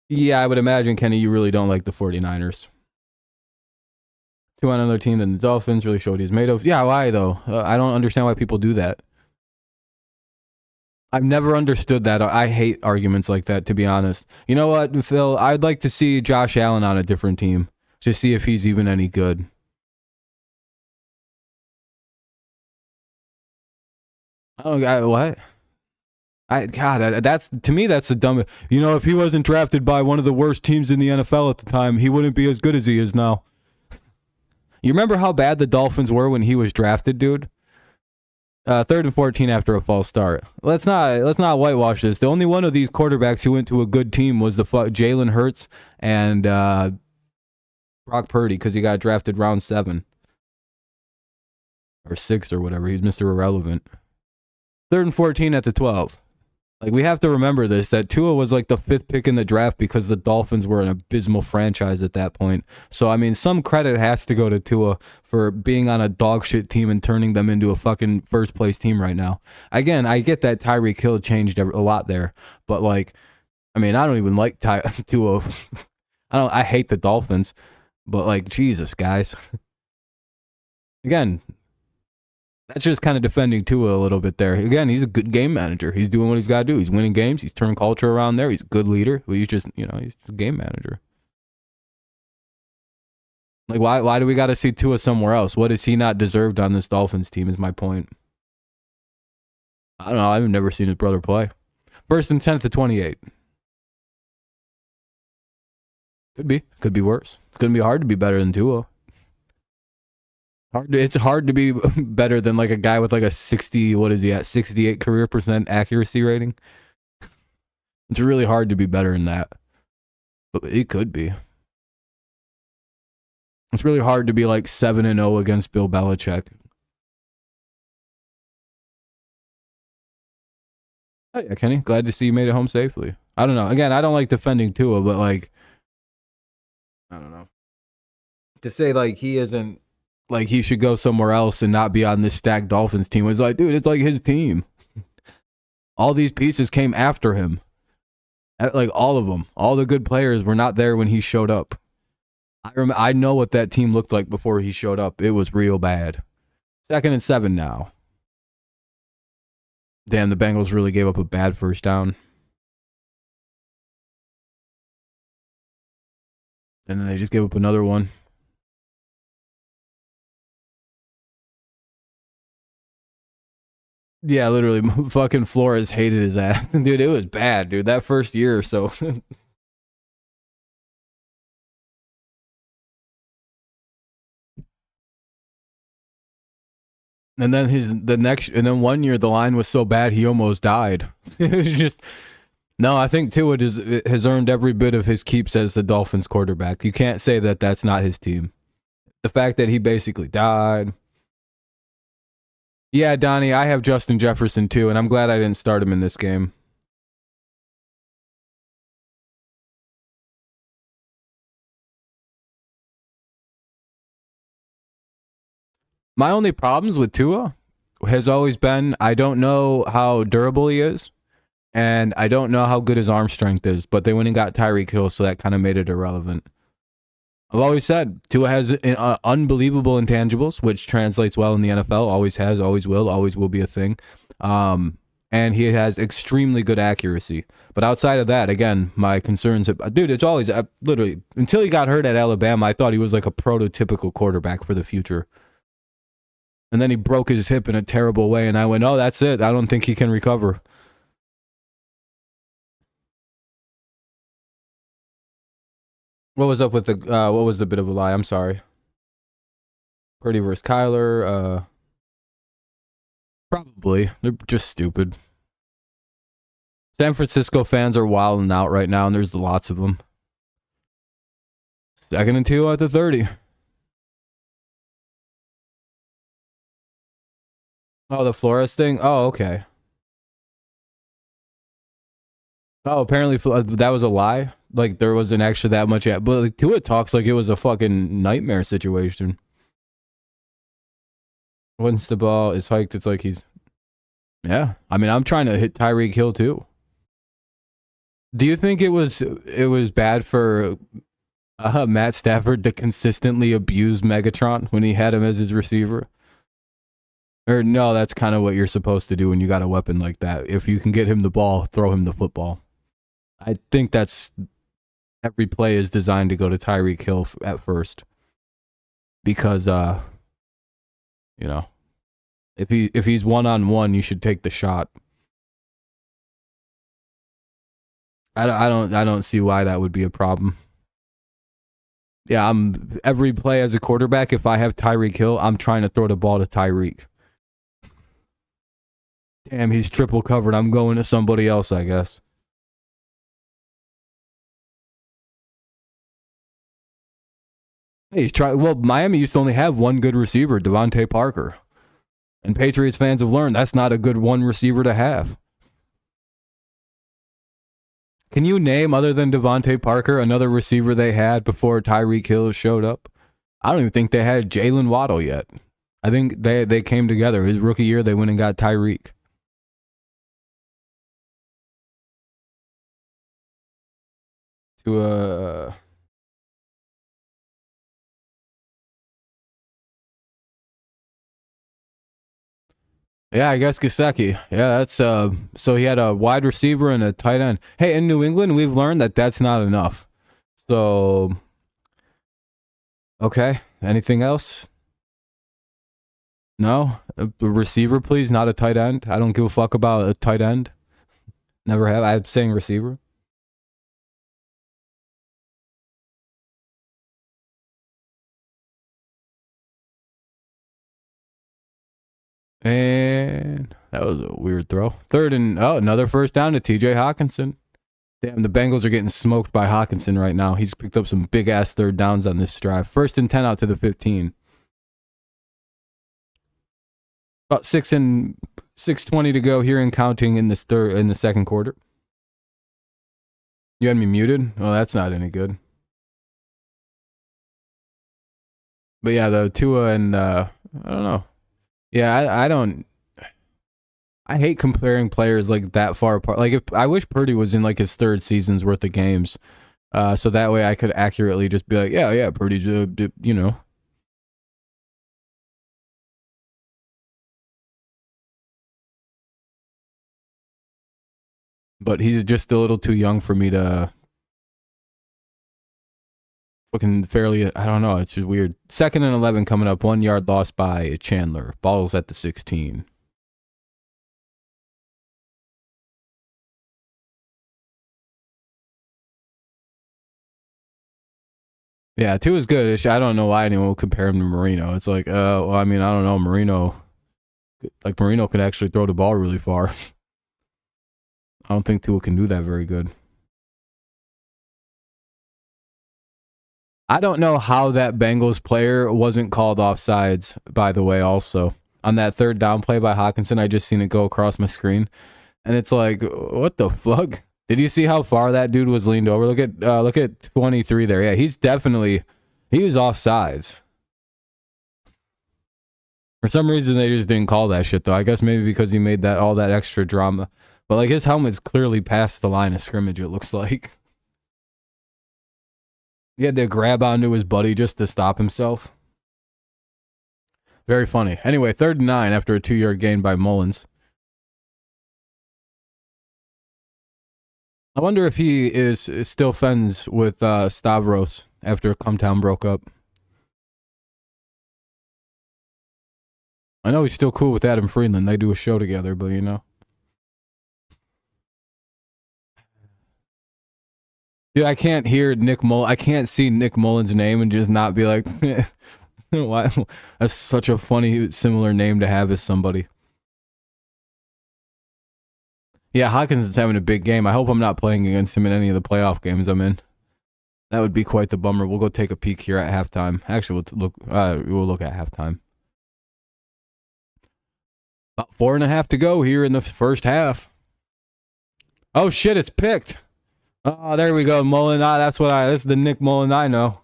Yeah, I would imagine, Kenny, you really don't like the 49ers. To another team than the Dolphins really showed he's made of. Yeah, why though? I don't understand why people do that. I've never understood that. I hate arguments like that, to be honest. You know what, Phil? I'd like to see Josh Allen on a different team to see if he's even any good. Oh, what? God, that's to me. That's the dumb. You know, if he wasn't drafted by one of the worst teams in the NFL at the time, he wouldn't be as good as he is now. You remember how bad the Dolphins were when he was drafted, dude? 3rd and 14 after a false start. Let's not whitewash this. The only one of these quarterbacks who went to a good team was the Jalen Hurts and Brock Purdy, because he got drafted round 7 or 6 or whatever. He's Mr. Irrelevant. 3rd and 14 at the 12. Like, we have to remember this, that Tua was like the 5th pick in the draft because the Dolphins were an abysmal franchise at that point. So, I mean, some credit has to go to Tua for being on a dog shit team and turning them into a fucking first place team right now. Again, I get that Tyreek Hill changed a lot there, but like, I mean, I don't even like Tua. I hate the Dolphins, but like, Jesus, guys. Again, that's just kind of defending Tua a little bit there. Again, he's a good game manager. He's doing what he's got to do. He's winning games. He's turned culture around there. He's a good leader. He's just, he's a game manager. Like, why do we got to see Tua somewhere else? What has he not deserved on this Dolphins team is my point. I don't know. I've never seen his brother play. 1st and 10 to 28. Could be worse. It's going to be hard to be better than Tua. It's hard to be better than like a guy with like a 60, what is he at, 68 career % accuracy rating. It's really hard to be better than that. But it could be. It's really hard to be like 7-0 against Bill Belichick. Oh yeah, Kenny, glad to see you made it home safely. I don't know. Again, I don't like defending Tua, but like, I don't know. To say like he isn't, like he should go somewhere else and not be on this stacked Dolphins team. It's like, dude, it's like his team. All these pieces came after him. Like all of them. All the good players were not there when he showed up. I know what that team looked like before he showed up. It was real bad. 2nd and 7 now. Damn, the Bengals really gave up a bad first down. And then they just gave up another one. Yeah, literally, fucking Flores hated his ass. Dude, it was bad, dude. That first year or so. And then and then 1 year the line was so bad he almost died. It was just, no, I think Tua has earned every bit of his keeps as the Dolphins quarterback. You can't say that that's not his team. The fact that he basically died. Yeah, Donnie, I have Justin Jefferson too, and I'm glad I didn't start him in this game. My only problems with Tua has always been I don't know how durable he is, and I don't know how good his arm strength is, but they went and got Tyreek Hill, so that kind of made it irrelevant. I've always said Tua has unbelievable intangibles, which translates well in the NFL. Always has, always will be a thing. And he has extremely good accuracy. But outside of that, again, my concerns dude, it's always literally until he got hurt at Alabama, I thought he was like a prototypical quarterback for the future. And then he broke his hip in a terrible way, and I went, oh, that's it. I don't think he can recover. What was up with what was the bit of a lie? I'm sorry. Purdy versus Kyler. Probably. They're just stupid. San Francisco fans are wilding out right now, and there's lots of them. 2nd and 2 at the 30. Oh, the Flores thing? Oh, okay. Oh, apparently that was a lie. Like, there wasn't actually that much. But like, Tua talks like it was a fucking nightmare situation. Once the ball is hiked, it's like he's... Yeah. I mean, I'm trying to hit Tyreek Hill, too. Do you think it was bad for Matt Stafford to consistently abuse Megatron when he had him as his receiver? Or no, that's kind of what you're supposed to do when you got a weapon like that. If you can get him the ball, throw him the football. I think that's every play is designed to go to Tyreek Hill at first. Because if he's one-on-one, you should take the shot. I don't see why that would be a problem. Yeah, every play as a quarterback, if I have Tyreek Hill, I'm trying to throw the ball to Tyreek. Damn, he's triple covered. I'm going to somebody else, I guess. Hey, he's trying. Well, Miami used to only have one good receiver, Devontae Parker. And Patriots fans have learned that's not a good one receiver to have. Can you name, other than Devontae Parker, another receiver they had before Tyreek Hill showed up? I don't even think they had Jalen Waddle yet. I think they came together. His rookie year, they went and got Tyreek. Yeah, I guess Gesicki. Yeah, that's so he had a wide receiver and a tight end. Hey, in New England, we've learned that that's not enough. So, okay. Anything else? No? A receiver, please, not a tight end. I don't give a fuck about a tight end. Never have. I'm saying receiver. And that was a weird throw. Third and, another first down to TJ Hawkinson. Damn, the Bengals are getting smoked by Hawkinson right now. He's picked up some big-ass third downs on this drive. First and 10 out to the 15. About 6:20 to go here and counting in the second quarter. You had me muted? Well, that's not any good. But yeah, the Tua and I don't know. Yeah, I hate comparing players like that far apart. Like, if I wish Purdy was in like his third season's worth of games, so that way I could accurately just be like, yeah, Purdy's, you know. But he's just a little too young for me to fucking fairly. I don't know. It's just weird. 2nd and 11 coming up. 1 yard lost by Chandler. Ball's at the 16. Yeah, two is good. I don't know why anyone would compare him to Marino. It's like, well, I mean, I don't know. Marino could actually throw the ball really far. I don't think Tua can do that very good. I don't know how that Bengals player wasn't called offsides, by the way, also. On that third down play by Hawkinson, I just seen it go across my screen. And it's like, what the fuck? Did you see how far that dude was leaned over? Look at 23 there. Yeah, he was offsides. For some reason, they just didn't call that shit, though. I guess maybe because he made all that extra drama. But like, his helmet's clearly past the line of scrimmage, it looks like. He had to grab onto his buddy just to stop himself. Very funny. Anyway, 3rd and 9 after a 2-yard gain by Mullins. I wonder if he is still friends with Stavros after Cumtown broke up. I know he's still cool with Adam Friedland. They do a show together, but you know. Dude, I can't hear I can't see Nick Mullins' name and just not be like, why? That's such a funny, similar name to have as somebody. Yeah, Hawkins is having a big game. I hope I'm not playing against him in any of the playoff games I'm in. That would be quite the bummer. We'll go take a peek here at halftime. Actually, we'll look at halftime. About 4.5 to go here in the first half. Oh shit, it's picked. Oh, there we go. Mullen. That's the Nick Mullen I know.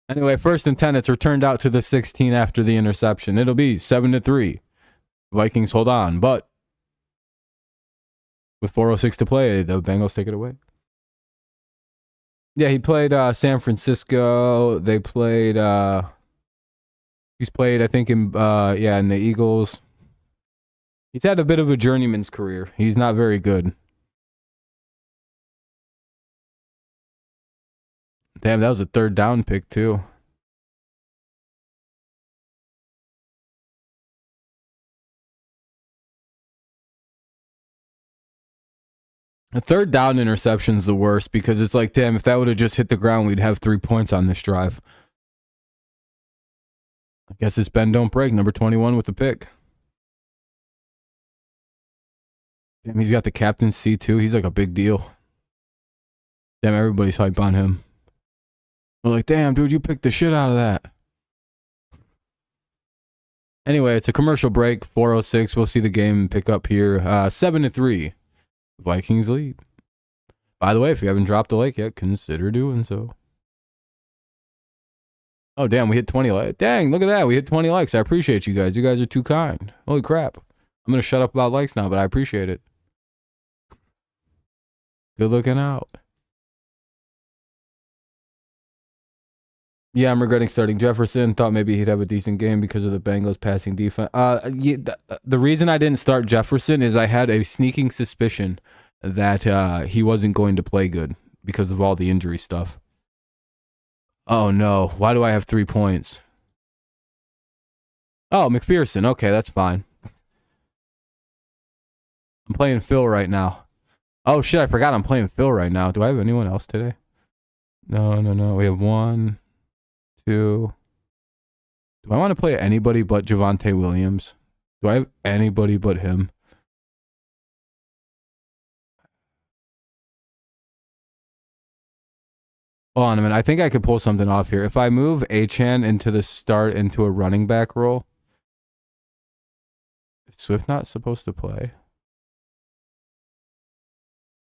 Anyway, 1st and 10. It's returned out to the 16 after the interception. It'll be 7-3. Vikings hold on, but with 4:06 to play, the Bengals take it away. Yeah, he played San Francisco. They played. He's played, I think, in the Eagles. He's had a bit of a journeyman's career. He's not very good. Damn, that was a 3rd down pick too. A 3rd down interception's the worst because it's like, damn, if that would have just hit the ground, we'd have 3 points on this drive. I guess it's bend don't break. Number 21 with the pick. Damn, he's got the captaincy too. He's like a big deal. Damn, everybody's hype on him. They're like, damn, dude, you picked the shit out of that. Anyway, it's a commercial break. 4:06. We'll see the game pick up here. 7-3. Vikings lead. By the way, if you haven't dropped a like yet, consider doing so. Oh, damn, we hit 20 likes. Dang, look at that. We hit 20 likes. I appreciate you guys. You guys are too kind. Holy crap. I'm going to shut up about likes now, but I appreciate it. Good looking out. Yeah, I'm regretting starting Jefferson. Thought maybe he'd have a decent game because of the Bengals passing defense. The reason I didn't start Jefferson is I had a sneaking suspicion that he wasn't going to play good because of all the injury stuff. Oh, no. Why do I have 3 points? Oh, McPherson. Okay, that's fine. I'm playing Phil right now. Oh, shit, I forgot I'm playing Phil right now. Do I have anyone else today? No. We have 1, 2. Do I want to play anybody but Javonte Williams? Do I have anybody but him? Hold on a minute. I think I could pull something off here. If I move Achane into the start into a running back role, is Swift not supposed to play?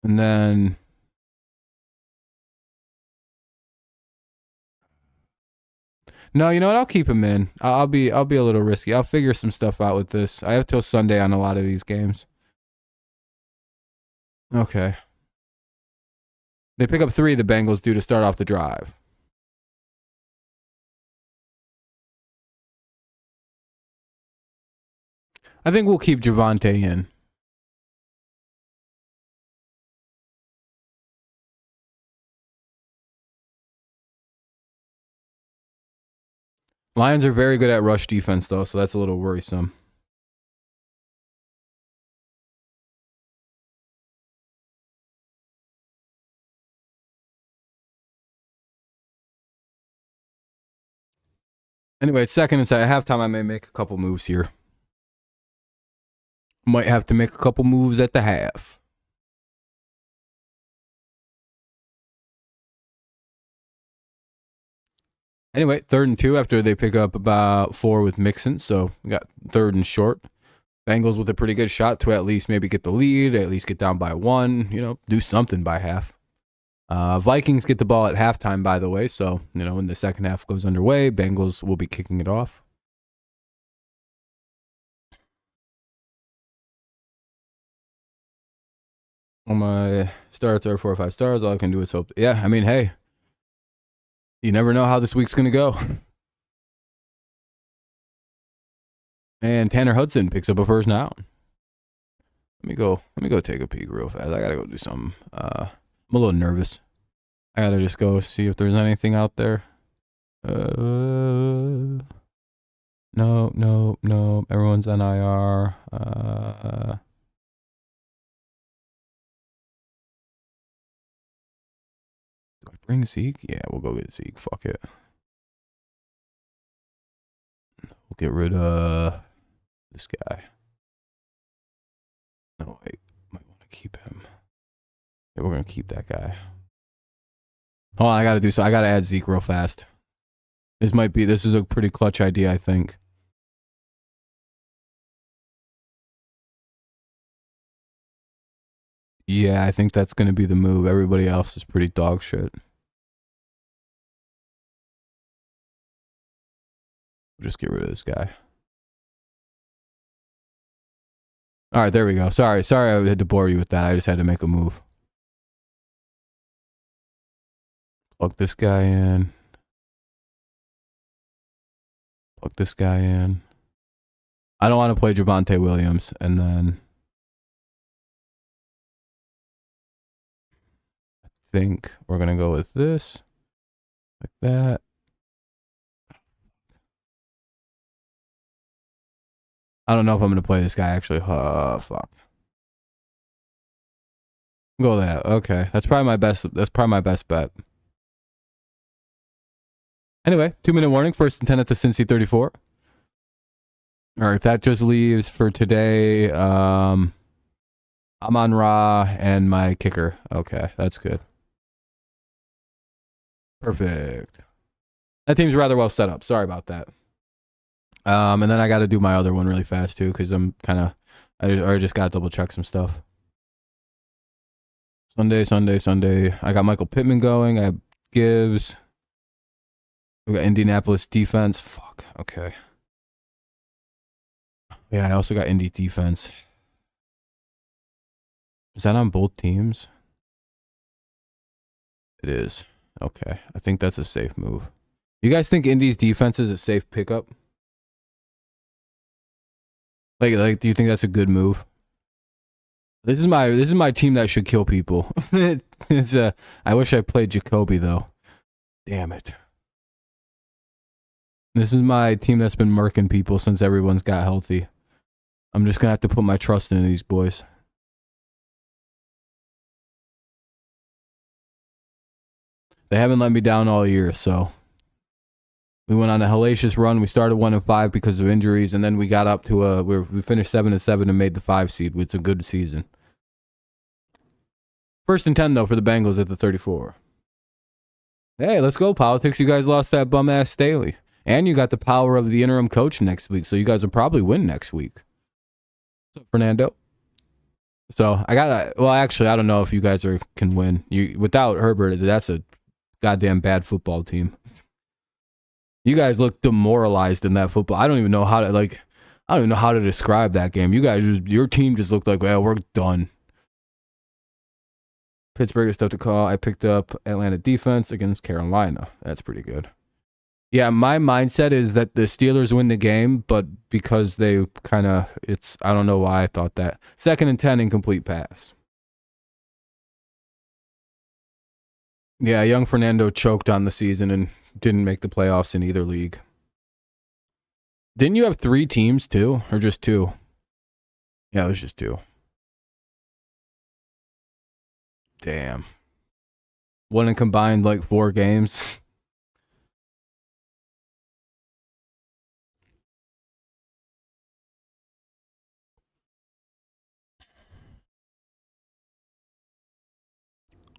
And then no, you know what? I'll keep him in. I'll be a little risky. I'll figure some stuff out with this. I have till Sunday on a lot of these games. Okay. They pick up 3, the Bengals do, to start off the drive. I think we'll keep Javonte in. Lions are very good at rush defense, though, so that's a little worrisome. Anyway, it's 2nd and 7. At halftime, I may make a couple moves here. Might have to make a couple moves at the half. Anyway, 3rd and 2 after they pick up about 4 with Mixon. So we got 3rd and short. Bengals with a pretty good shot to at least maybe get the lead, at least get down by 1, do something by half. Vikings get the ball at halftime, by the way. So, when the second half goes underway, Bengals will be kicking it off. On my starts are 4 or 5 stars. All I can do is hope. Yeah, I mean, hey, you never know how this week's going to go. And Tanner Hudson picks up a first down. Let me go take a peek real fast. I got to go do something. I'm a little nervous. I got to just go see if there's anything out there. No. Everyone's on IR. Do I bring Zeke? Yeah, we'll go get Zeke. Fuck it. We'll get rid of this guy. No, wait. Might want to keep him. Yeah, we're going to keep that guy. Hold on, I got to add Zeke real fast. This is a pretty clutch idea, I think. Yeah, I think that's going to be the move. Everybody else is pretty dog shit. We'll just get rid of this guy. All right, there we go. Sorry I had to bore you with that. I just had to make a move. Plug this guy in. Plug this guy in. I don't want to play Javonte Williams, and then I think we're gonna go with this, like that. I don't know if I'm gonna play this guy actually. Oh fuck. Go that. Okay, that's probably my best. That's probably my best bet. Anyway, 2-minute warning. 1st and 10 at the Cincy 34. All right, that just leaves for today. Amon-Ra and my kicker. Okay, that's good. Perfect. That team's rather well set up. Sorry about that. And then I got to do my other one really fast too, because I'm kind of, I just got to double check some stuff. Sunday. I got Michael Pittman going. I have Gibbs. We got Indianapolis defense. Fuck. Okay. Yeah, I also got Indy defense. Is that on both teams? It is. Okay. I think that's a safe move. You guys think Indy's defense is a safe pickup? Like, do you think that's a good move? This is my team that should kill people. I wish I played Jacoby though. Damn it. This is my team that's been murking people since everyone's got healthy. I'm just gonna have to put my trust in these boys. They haven't let me down all year, so we went on a hellacious run. We started 1-5 because of injuries, and then we got up to we finished 7-7 and made the 5 seed. It's a good season. 1st and 10 though for the Bengals at the 34. Hey, let's go Politics. You guys lost that bum ass Staley, and you got the power of the interim coach next week, so you guys will probably win next week. What's up, Fernando? So I got. Well, actually, I don't know if you guys can win. Without Herbert, that's a goddamn bad football team. You guys look demoralized in that football. I don't even know how to describe that game. You guys, your team just looked like, well, we're done. Pittsburgh is tough to call. I picked up Atlanta defense against Carolina. That's pretty good. Yeah, my mindset is that the Steelers win the game, but because they I don't know why I thought that. 2nd and 10 incomplete pass. Yeah, young Fernando choked on the season and didn't make the playoffs in either league. Didn't you have 3 teams too, or just 2? Yeah, it was just 2. Damn. One in combined 4 games.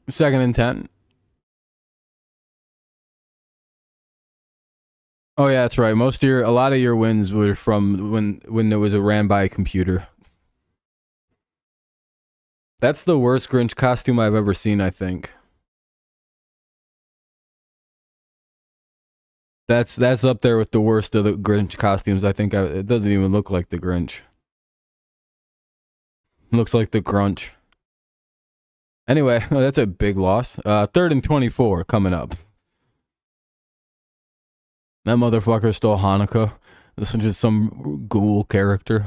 Second and 10. Oh yeah, that's right. A lot of your wins were from when there was a ran by a computer. That's the worst Grinch costume I've ever seen, I think. That's up there with the worst of the Grinch costumes. I think it doesn't even look like the Grinch. It looks like the Grunch. Anyway, that's a big loss. 3rd and 24 coming up. That motherfucker stole Hanukkah. This is just some ghoul character.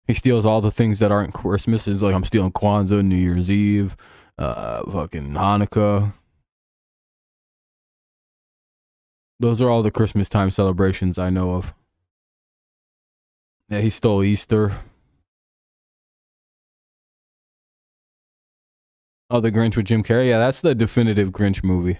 He steals all the things that aren't Christmas. It's like, I'm stealing Kwanzaa, New Year's Eve, fucking Hanukkah. Those are all the Christmas time celebrations I know of. Yeah, he stole Easter. Oh, the Grinch with Jim Carrey? Yeah, that's the definitive Grinch movie.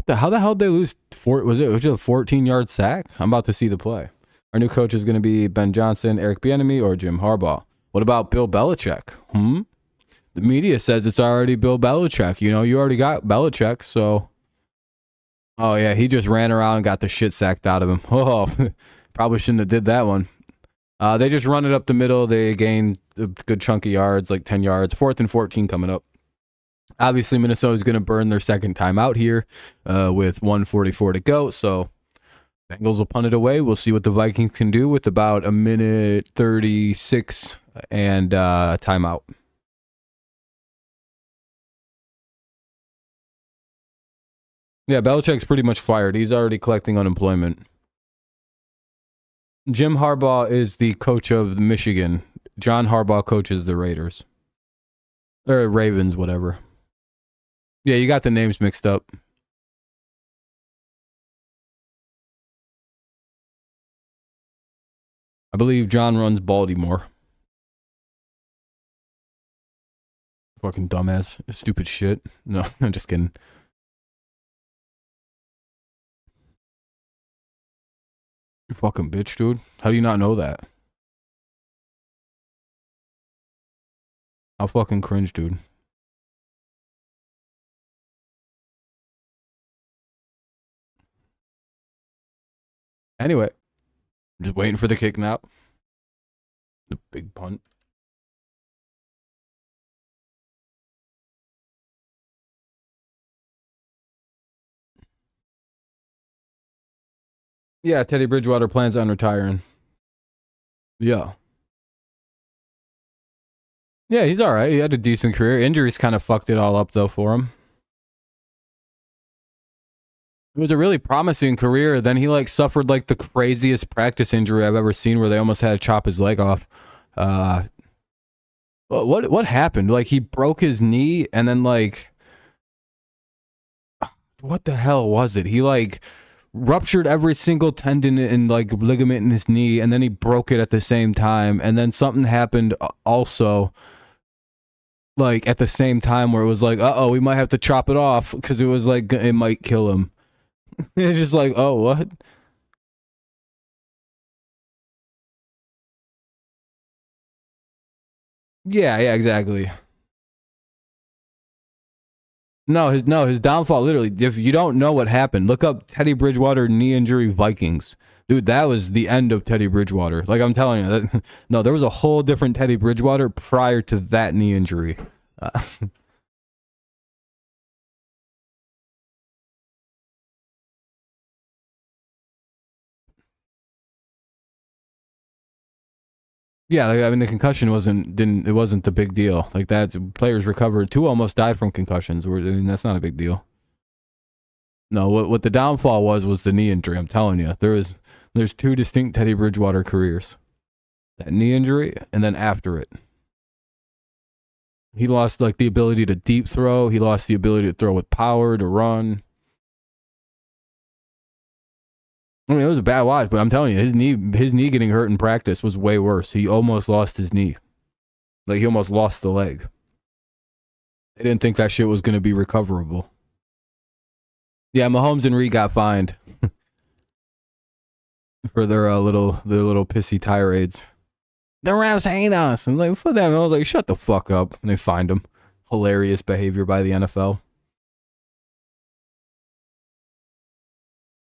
How the hell did they lose? Was it a 14-yard sack? I'm about to see the play. Our new coach is going to be Ben Johnson, Eric Bieniemy, or Jim Harbaugh. What about Bill Belichick? The media says it's already Bill Belichick. You already got Belichick, so... Oh, yeah, he just ran around and got the shit sacked out of him. Oh, probably shouldn't have did that one. They just run it up the middle. They gained a good chunk of yards, like 10 yards. 4th and 14 coming up. Obviously, Minnesota's going to burn their second time out here with 1:44 to go. So, Bengals will punt it away. We'll see what the Vikings can do with about 1:36 and timeout. Yeah, Belichick's pretty much fired. He's already collecting unemployment. Jim Harbaugh is the coach of Michigan. John Harbaugh coaches the Raiders. Or Ravens, whatever. Yeah, you got the names mixed up. I believe John runs Baltimore. Fucking dumbass. Stupid shit. No, I'm just kidding. You fucking bitch, dude. How do you not know that? How fucking cringe, dude. Anyway, just waiting for the kick now. The big punt. Yeah, Teddy Bridgewater plans on retiring. Yeah. Yeah, he's all right. He had a decent career. Injuries kind of fucked it all up, though, for him. It was a really promising career. Then he like suffered like the craziest practice injury I've ever seen, where they almost had to chop his leg off. What happened? Like he broke his knee, and then like, what the hell was it? He like ruptured every single tendon and like ligament in his knee, and then he broke it at the same time. And then something happened also, like at the same time, where it was like, we might have to chop it off because it was like it might kill him. It's just like, oh, what? Yeah, exactly. No, his downfall. Literally, if you don't know what happened, look up Teddy Bridgewater knee injury Vikings. Dude, that was the end of Teddy Bridgewater. Like I'm telling you, no, there was a whole different Teddy Bridgewater prior to that knee injury. Yeah, like, I mean the concussion wasn't the big deal. Like that, players recovered. Two almost died from concussions. I mean that's not a big deal. No, what the downfall was the knee injury. I'm telling you, there's two distinct Teddy Bridgewater careers. That knee injury, and then after it, he lost like the ability to deep throw. He lost the ability to throw with power, to run. I mean, it was a bad watch, but I'm telling you, his knee getting hurt in practice was way worse. He almost lost his knee. Like he almost lost the leg. They didn't think that shit was going to be recoverable. Yeah, Mahomes and Reed got fined for their little pissy tirades. The refs hate us. I'm like, for them. I was like, shut the fuck up. And they fined him. Hilarious behavior by the NFL.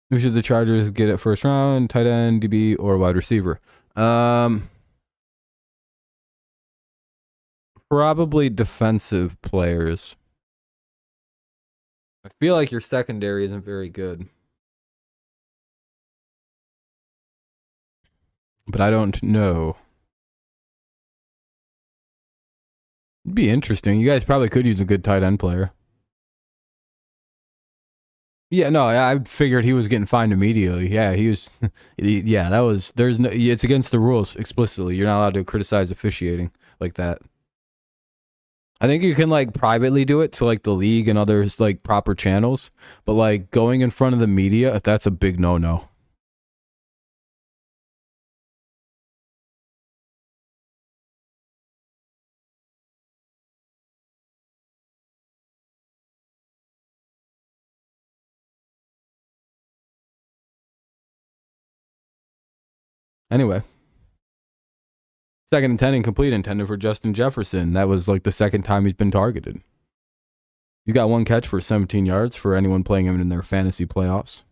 Who should the Chargers get at first round? Tight end, DB, or wide receiver? Probably defensive players. I feel like your secondary isn't very good. But I don't know. It'd be interesting. You guys probably could use a good tight end player. Yeah, no, I figured he was getting fined immediately. Yeah, he was. Yeah, that was. There's no. It's against the rules explicitly. You're not allowed to criticize officiating like that. I think you can like privately do it to like the league and others like proper channels, but like going in front of the media, that's a big no-no. Anyway, second and 10 incomplete intended for Justin Jefferson. That was like the second time he's been targeted. He's got one catch for 17 yards for anyone playing him in their fantasy playoffs.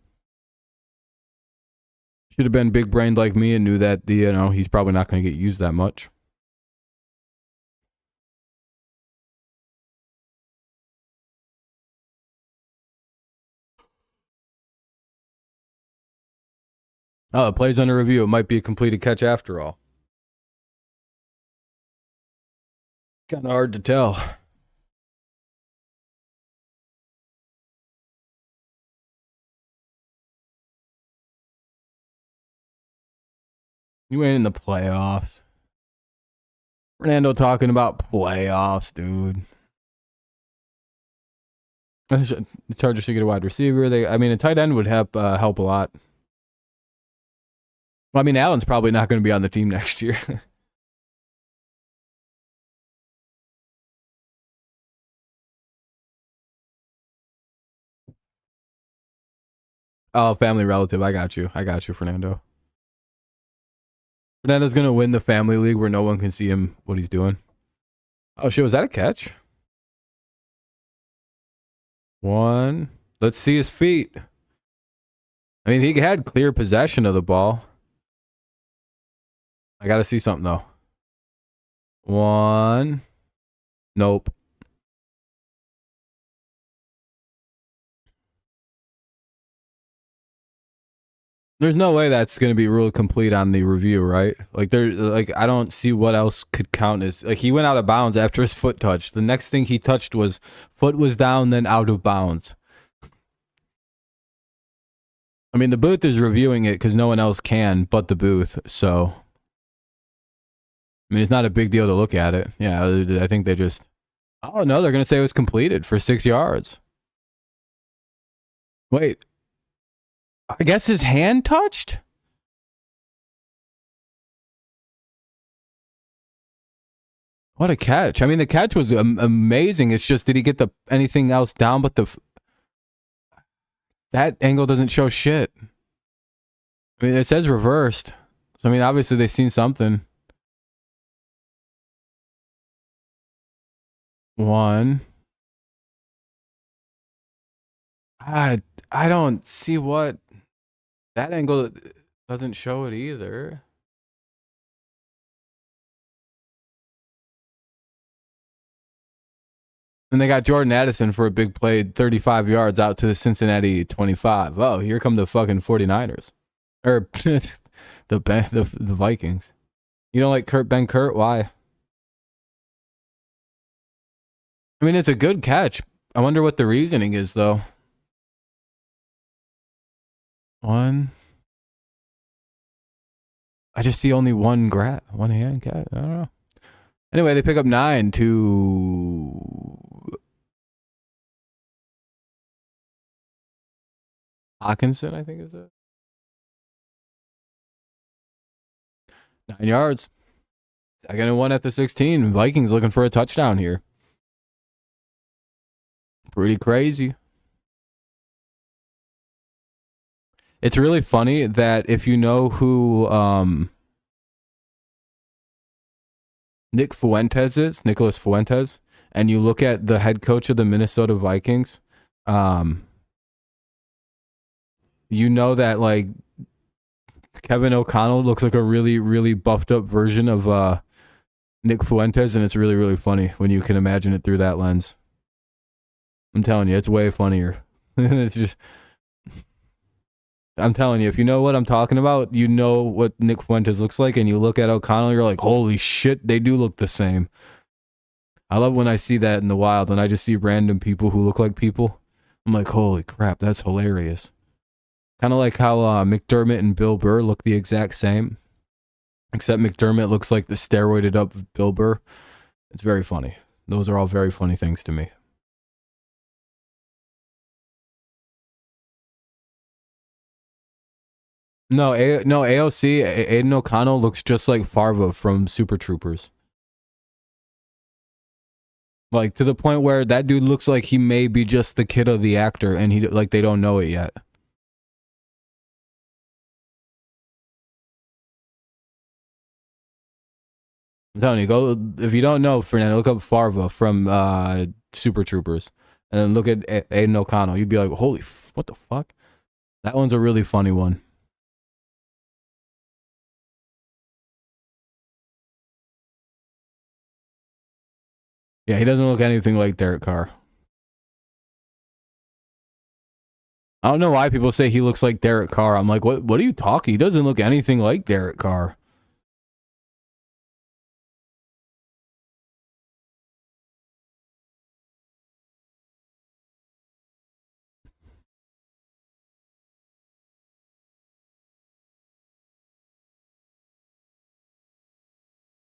Should have been big brained like me and knew that he's probably not going to get used that much. Oh, it plays under review. It might be a completed catch after all. Kind of hard to tell. You ain't in the playoffs. Fernando talking about playoffs, dude. The Chargers should get a wide receiver. A tight end would help a lot. Well, I mean, Allen's probably not going to be on the team next year. Oh, family relative. I got you, Fernando. Fernando's gonna win the family league where no one can see him what he's doing. Oh shit, was that a catch? One. Let's see his feet. I mean, he had clear possession of the ball. I gotta see something though. One. Nope. There's no way that's going to be really complete on the review, right? Like I don't see what else could count as like he went out of bounds after his foot touched. The next thing he touched was foot was down, then out of bounds. I mean, the booth is reviewing it because no one else can but the booth. So, I mean, it's not a big deal to look at it. Yeah, I think they just. Oh no, they're going to say it was completed for 6 yards. Wait. I guess his hand touched? What a catch. I mean, the catch was amazing. It's just, did he get anything else down but that angle doesn't show shit. I mean, it says reversed. So, I mean, obviously they've seen something. One. I don't see what... That angle doesn't show it either. And they got Jordan Addison for a big play, 35 yards out to the Cincinnati 25. Oh, here come the fucking 49ers. Or the Vikings. You don't like Ben Kurt? Why? I mean, it's a good catch. I wonder what the reasoning is, though. One. I just see only one hand cat. I don't know. Anyway, they pick up 9 to Hawkinson, I think is it. 9 yards. Second and 1 at the 16. Vikings looking for a touchdown here. Pretty crazy. It's really funny that if you know who Nick Fuentes is, Nicholas Fuentes, and you look at the head coach of the Minnesota Vikings, you know that like Kevin O'Connell looks like a really, really buffed up version of Nick Fuentes, and it's really, really funny when you can imagine it through that lens. I'm telling you, it's way funnier. It's just... I'm telling you, if you know what I'm talking about, you know what Nick Fuentes looks like, and you look at O'Connell, you're like, holy shit, they do look the same. I love when I see that in the wild, and I just see random people who look like people. I'm like, holy crap, that's hilarious. Kind of like how McDermott and Bill Burr look the exact same, except McDermott looks like the steroided up Bill Burr. It's very funny. Those are all very funny things to me. No, AOC, Aiden O'Connell looks just like Farva from Super Troopers. Like, to the point where that dude looks like he may be just the kid of the actor, and he like they don't know it yet. I'm telling you, go if you don't know, Fernando, look up Farva from Super Troopers, and then look at Aiden O'Connell. You'd be like, holy, what the fuck? That one's a really funny one. Yeah, he doesn't look anything like Derek Carr. I don't know why people say he looks like Derek Carr. I'm like, what are you talking? He doesn't look anything like Derek Carr.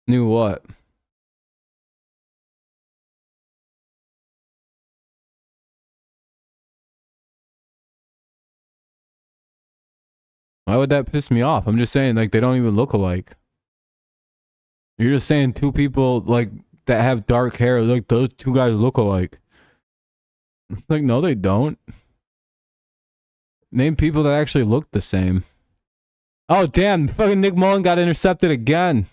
Knew what? Why would that piss me off? I'm just saying, like, they don't even look alike. You're just saying two people, like, that have dark hair, like, those two guys look alike. It's like, no, they don't. Name people that actually look the same. Oh, damn. Fucking Nick Mullen got intercepted again.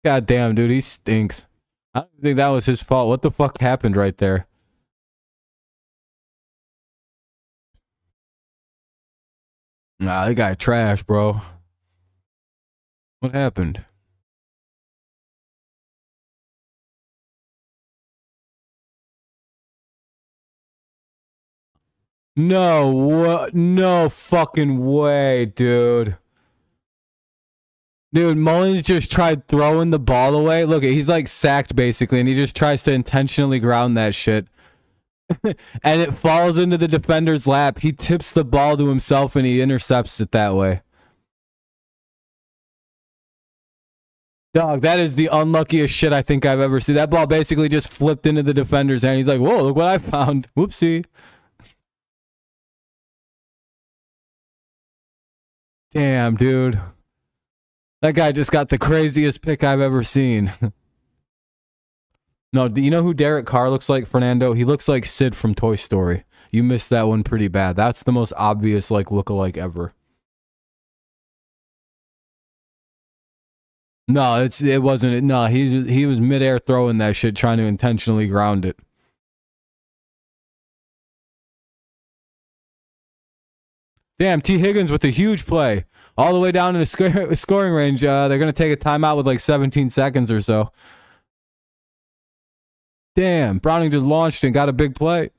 God damn, dude. He stinks. I don't think that was his fault. What the fuck happened right there? Nah, that guy trash, bro. What happened? No, what? No fucking way, dude. Dude, Mullins just tried throwing the ball away. Look, he's like sacked basically, and he just tries to intentionally ground that shit. And it falls into the defender's lap. He tips the ball to himself and he intercepts it that way. Dog, that is the unluckiest shit I think I've ever seen. That ball basically just flipped into the defender's hand. He's like, whoa, look what I found. Whoopsie. Damn, dude. That guy just got the craziest pick I've ever seen. No, do you know who Derek Carr looks like, Fernando? He looks like Sid from Toy Story. You missed that one pretty bad. That's the most obvious like lookalike ever. No, it wasn't. No, he was midair throwing that shit, trying to intentionally ground it. Damn, T. Higgins with a huge play. All the way down in the scoring range. They're going to take a timeout with like 17 seconds or so. Damn, Browning just launched and got a big play.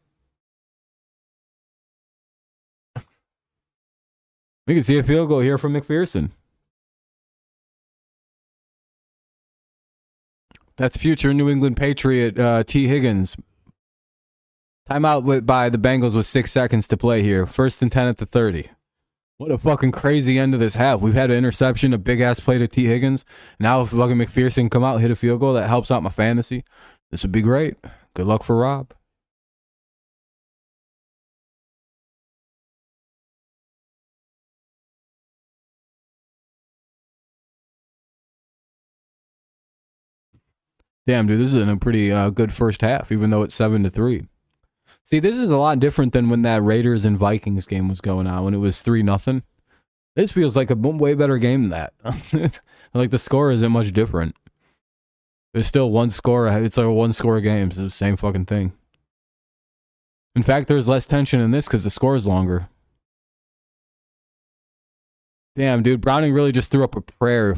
We can see a field goal here from McPherson. That's future New England Patriot T. Higgins. Timeout by the Bengals with 6 seconds to play here. 1st and 10 at the 30. What a fucking crazy end of this half. We've had an interception, a big-ass play to T. Higgins. Now if fucking McPherson come out, hit a field goal, that helps out my fantasy. This would be great. Good luck for Rob. Damn, dude, this is a pretty good first half, even though it's 7-3. See, this is a lot different than when that Raiders and Vikings game was going on, when it was 3-0. This feels like a way better game than that. Like, the score isn't much different. There's still one score. It's like a one-score game. It's the same fucking thing. In fact, there's less tension in this because the score is longer. Damn, dude, Browning really just threw up a prayer.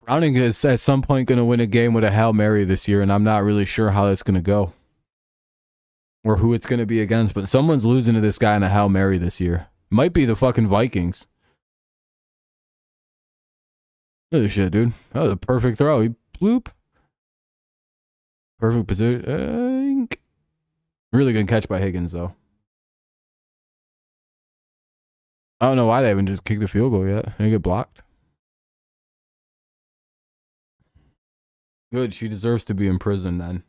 Browning is at some point going to win a game with a Hail Mary this year, and I'm not really sure how that's going to go. Or who it's going to be against, but someone's losing to this guy in a Hail Mary this year. Might be the fucking Vikings. Look at this shit, dude. That was a perfect throw. He bloop. Perfect position. Really good catch by Higgins, though. I don't know why they haven't just kicked the field goal yet. They get blocked. Good. She deserves to be in prison then.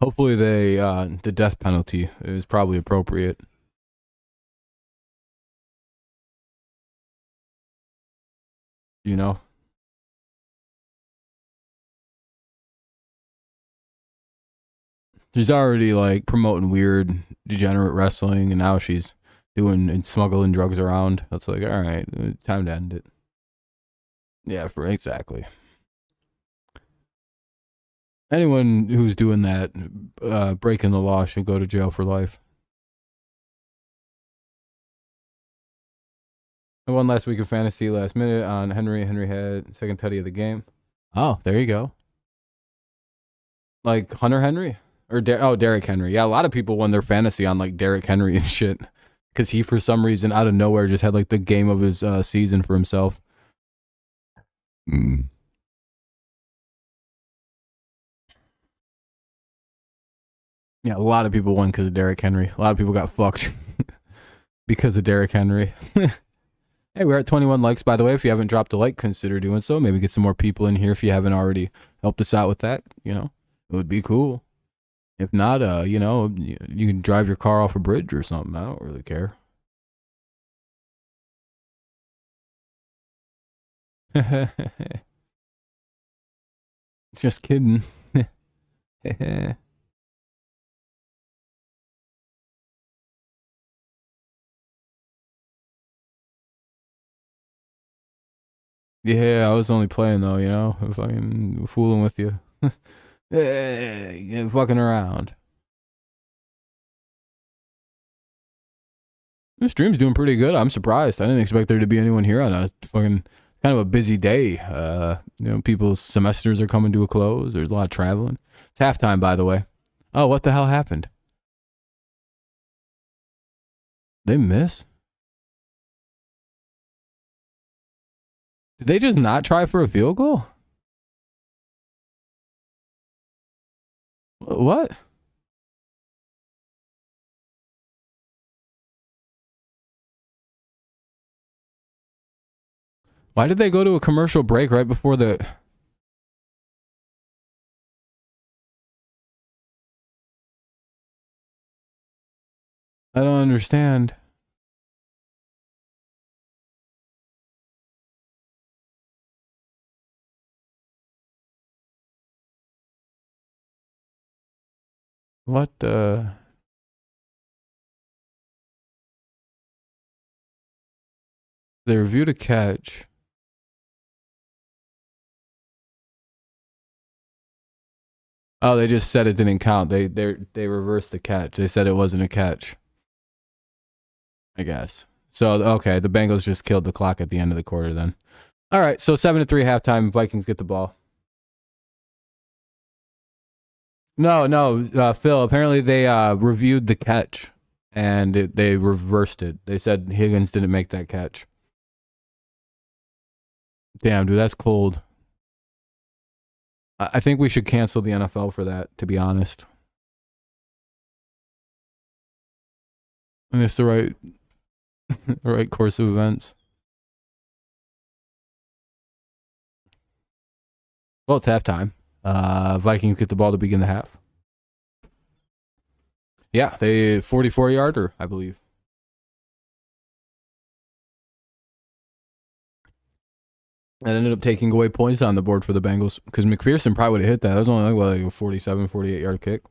Hopefully the death penalty is probably appropriate. You know? She's already like promoting weird degenerate wrestling, and now she's doing and smuggling drugs around. That's like, all right, time to end it. Yeah, exactly. Anyone who's doing that, breaking the law, should go to jail for life. I won last week of fantasy last minute on Henry. Henry had second tutty of the game. Oh, there you go. Like Hunter Henry? Or Derrick Henry. Yeah, a lot of people won their fantasy on like Derrick Henry and shit. Because he, for some reason, out of nowhere, just had like the game of his season for himself. Yeah, a lot of people won because of Derrick Henry. A lot of people got fucked because of Derrick Henry. Hey, we're at 21 likes, by the way. If you haven't dropped a like, consider doing so. Maybe get some more people in here if you haven't already helped us out with that. You know, it would be cool. If not, you know, you can drive your car off a bridge or something. I don't really care. Just kidding. Yeah, I was only playing though, you know, fucking fooling with you. Hey, fucking around. The stream's doing pretty good. I'm surprised. I didn't expect there to be anyone here on a fucking kind of a busy day. You know, people's semesters are coming to a close. There's a lot of traveling. It's halftime, by the way. Oh, what the hell happened? They miss? Did they just not try for a field goal? What? Why did they go to a commercial break right before the... I don't understand. What the... They reviewed a catch. Oh, they just said it didn't count. They reversed the catch. They said it wasn't a catch. I guess. So, okay, the Bengals just killed the clock at the end of the quarter then. All right, so 7-3 halftime. Vikings get the ball. No, Phil, apparently they reviewed the catch and they reversed it. They said Higgins didn't make that catch. Damn, dude, that's cold. I think we should cancel the NFL for that, to be honest. I think it's the right course of events. Well, it's halftime. Vikings get the ball to begin the half. Yeah, they 44-yarder, I believe. That ended up taking away points on the board for the Bengals because McPherson probably would have hit that. It was only like a 47, 48-yard kick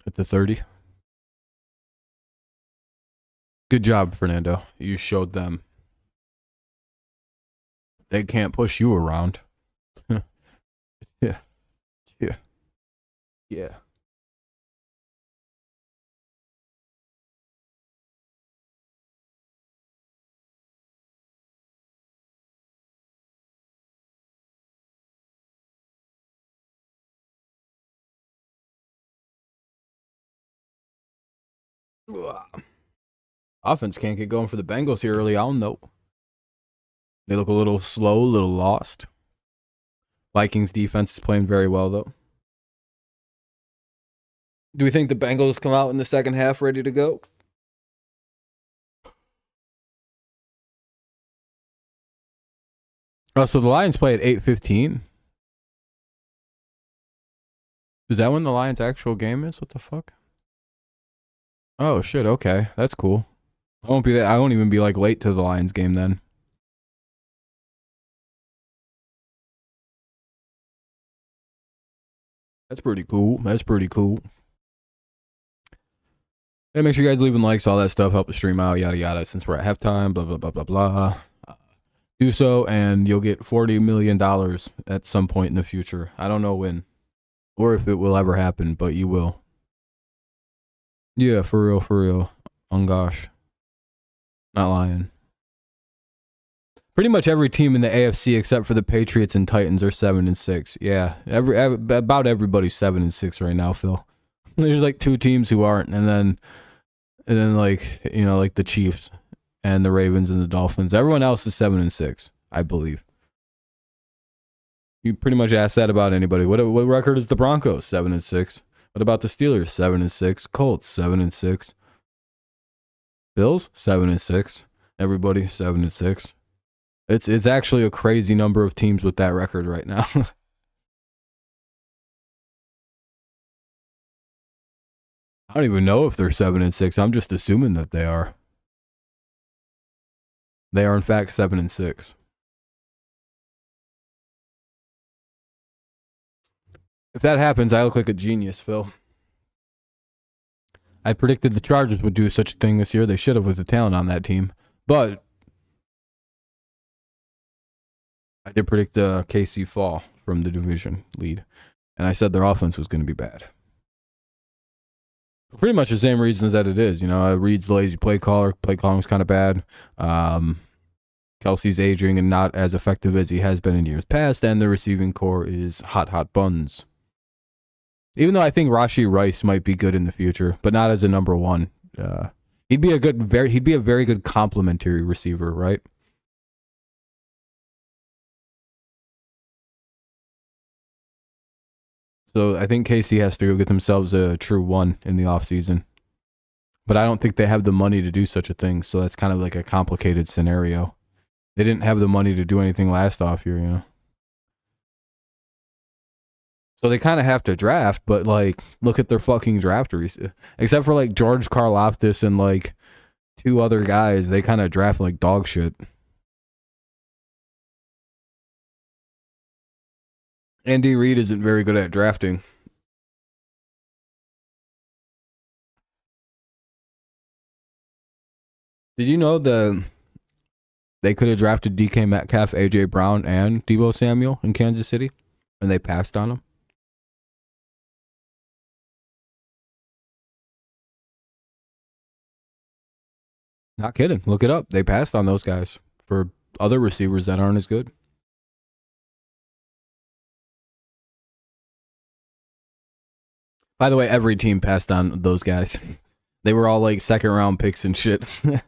at the 30. Good job, Fernando. You showed them. They can't push you around. Yeah. Offense can't get going for the Bengals here early on, though. They look a little slow, a little lost. Vikings defense is playing very well, though. Do we think the Bengals come out in the second half ready to go? Oh, so the Lions play at 8:15? Is that when the Lions' actual game is? What the fuck? Oh, shit, okay. That's cool. I won't even be like late to the Lions game then. That's pretty cool. Hey, make sure you guys leaving likes, all that stuff, help the stream out, yada yada. Since we're at halftime, blah blah blah blah blah. Do so, and you'll get $40 million at some point in the future. I don't know when, or if it will ever happen, but you will. Yeah, for real. Oh gosh, not lying. Pretty much every team in the AFC except for the Patriots and Titans are 7-6. Yeah, about everybody's 7-6 right now, Phil. There's like two teams who aren't, and then like, you know, like the Chiefs and the Ravens and the Dolphins. Everyone else is 7-6, I believe. You pretty much ask that about anybody. What record is the Broncos? 7-6. What about the Steelers? 7-6. Colts 7-6. Bills 7-6. Everybody 7-6. It's actually a crazy number of teams with that record right now. I don't even know if they're 7-6. I'm just assuming that they are. They are in fact 7-6. If that happens, I look like a genius, Phil. I predicted the Chargers would do such a thing this year. They should have with the talent on that team. But I did predict the KC fall from the division lead. And I said their offense was going to be bad. For pretty much the same reasons that it is. You know, Reed's lazy play caller. Play calling was kind of bad. Kelsey's aging and not as effective as he has been in years past. And the receiving core is hot buns. Even though I think Rashee Rice might be good in the future, but not as a number one. He'd be a very good complementary receiver, right? So I think KC has to go get themselves a true one in the offseason. But I don't think they have the money to do such a thing. So that's kind of like a complicated scenario. They didn't have the money to do anything last off year, you know. So they kind of have to draft, but like, look at their fucking draft except for like George Karlaftis and like 2 other guys, they kind of draft like dog shit. Andy Reid isn't very good at drafting. Did you know they could have drafted DK Metcalf, AJ Brown, and Deebo Samuel in Kansas City, and they passed on them? Not kidding. Look it up. They passed on those guys for other receivers that aren't as good. By the way, every team passed on those guys. They were all like second round picks and shit. So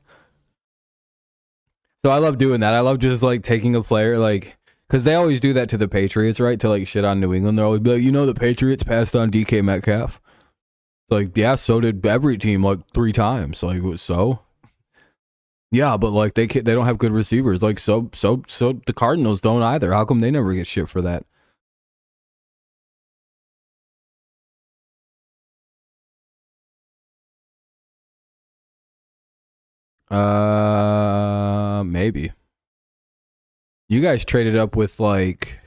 I love doing that. I love just like taking a player, like, because they always do that to the Patriots, right? To like shit on New England. They're always be like, you know, the Patriots passed on DK Metcalf. It's like, yeah, so did every team like 3 times. Like, so. Yeah, but like they don't have good receivers. Like so the Cardinals don't either. How come they never get shit for that? Maybe. You guys traded up with like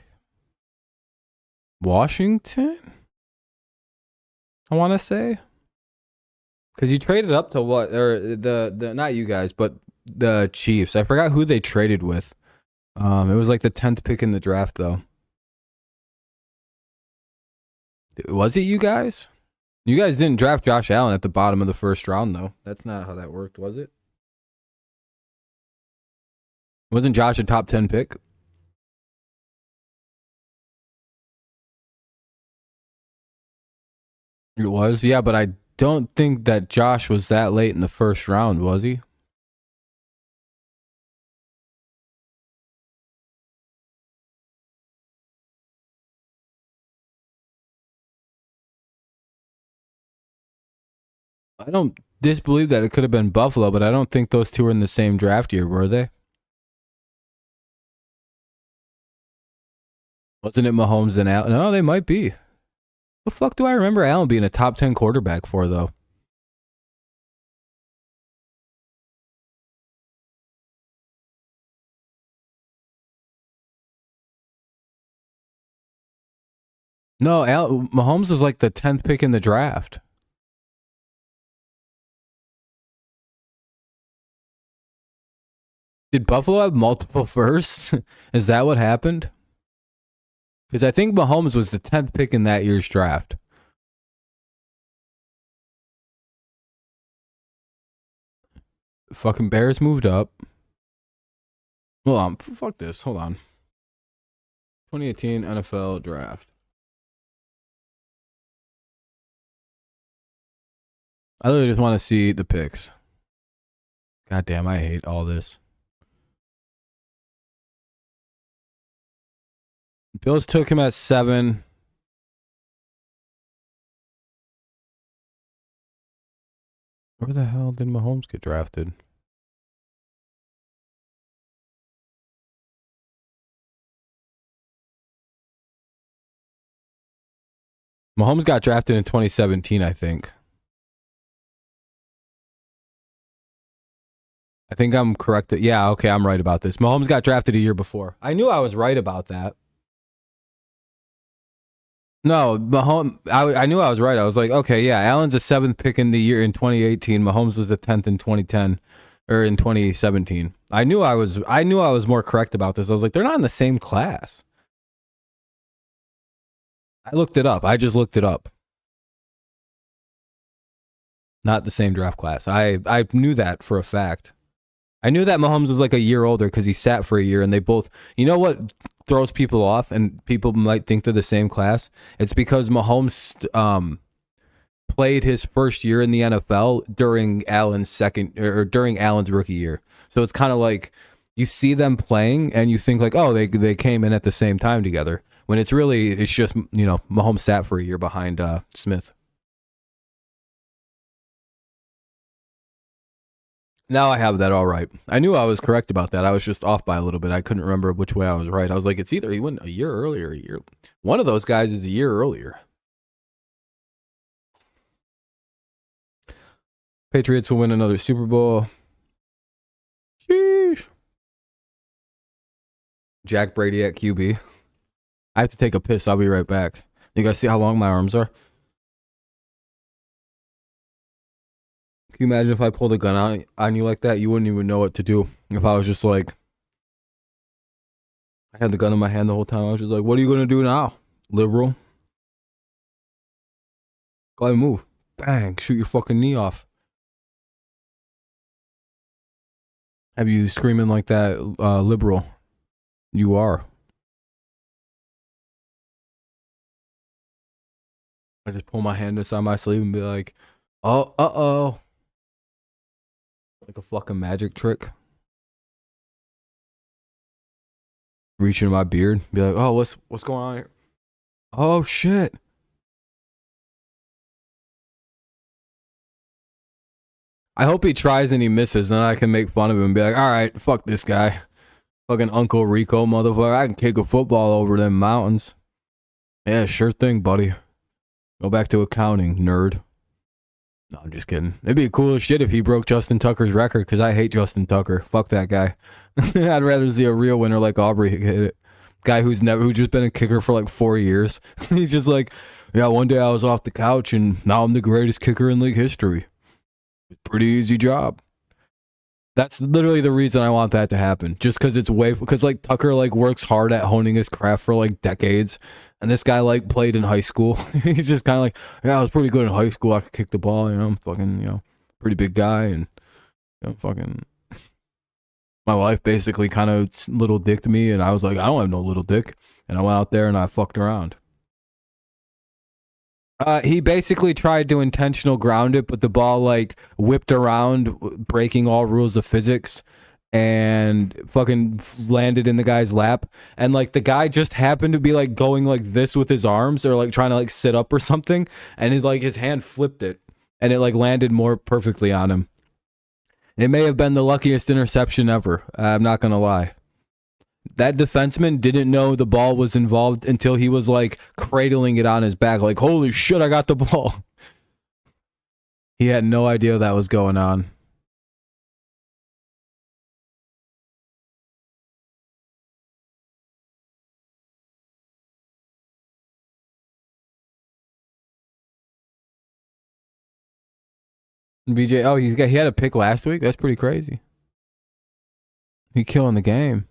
Washington, I want to say, because you traded up to what, or the not you guys, but the Chiefs. I forgot who they traded with. It was like the 10th pick in the draft, though. Was it you guys? You guys didn't draft Josh Allen at the bottom of the first round, though. That's not how that worked, was it? Wasn't Josh a top 10 pick? It was, yeah, but I don't think that Josh was that late in the first round, was he? I don't disbelieve that it could have been Buffalo, but I don't think those two were in the same draft year, were they? Wasn't it Mahomes and Allen? No, they might be. The fuck do I remember Allen being a top 10 quarterback for, though? No, Mahomes is like the 10th pick in the draft. Did Buffalo have multiple firsts? Is that what happened? Because I think Mahomes was the 10th pick in that year's draft. Fucking Bears moved up. Hold on. Fuck this. Hold on. 2018 NFL draft. I literally just want to see the picks. God damn, I hate all this. Bills took him at 7. Where the hell did Mahomes get drafted? Mahomes got drafted in 2017, I think. I think I'm correct. Yeah, okay, I'm right about this. Mahomes got drafted a year before. I knew I was right about that. No, Mahomes. I knew I was right. I was like, okay, yeah, Allen's a 7th pick in the year in 2018. Mahomes was the 10th in 2010 or in 2017. I knew I was more correct about this. I was like, they're not in the same class. I looked it up. I just looked it up. Not the same draft class. I knew that for a fact. I knew that Mahomes was like a year older because he sat for a year, and they both. You know what throws people off, and people might think they're the same class? It's because Mahomes played his first year in the NFL during during Allen's rookie year. So it's kind of like you see them playing, and you think like, oh, they came in at the same time together. When it's just Mahomes sat for a year behind Smith. Now I have that all right. I knew I was correct about that. I was just off by a little bit. I couldn't remember which way I was right. I was like, it's either he went a year earlier, one of those guys is a year earlier. Patriots will win another Super Bowl. Sheesh. Jack Brady at QB. I have to take a piss. I'll be right back. You guys see how long my arms are? Can you imagine if I pulled a gun on you like that? You wouldn't even know what to do. If I was just like, I had the gun in my hand the whole time. I was just like, what are you going to do now, liberal? Go ahead and move. Bang. Shoot your fucking knee off. Have you screaming like that, liberal? You are. I just pull my hand inside my sleeve and be like, oh, uh-oh. Like a fucking magic trick. Reach into my beard, be like, oh, what's going on here? Oh, shit. I hope he tries and he misses, then I can make fun of him and be like, all right, fuck this guy. Fucking Uncle Rico, motherfucker. I can kick a football over them mountains. Yeah, sure thing, buddy. Go back to accounting, nerd. No, I'm just kidding. It'd be cool as shit if he broke Justin Tucker's record, because I hate Justin Tucker. Fuck that guy. I'd rather see a real winner like Aubrey hit it. Guy who's just been a kicker for like 4 years. He's just like, yeah, one day I was off the couch and now I'm the greatest kicker in league history. Pretty easy job. That's literally the reason I want that to happen. Just because because like Tucker like works hard at honing his craft for like decades. And this guy like played in high school. He's just kind of like, yeah, I was pretty good in high school. I could kick the ball. I'm fucking, pretty big guy. And, fucking, my wife basically kind of little dicked me. And I was like, I don't have no little dick. And I went out there and I fucked around. He basically tried to intentional ground it, but the ball like whipped around, breaking all rules of physics, and fucking landed in the guy's lap. And like the guy just happened to be like going like this with his arms, or like trying to like sit up or something, and his hand flipped it, and it like landed more perfectly on him. It may have been the luckiest interception ever. I'm not gonna lie. That defenseman didn't know the ball was involved until he was like cradling it on his back, like, holy shit, I got the ball. He had no idea that was going on. BJ, oh, he had a pick last week? That's pretty crazy. He killing the game.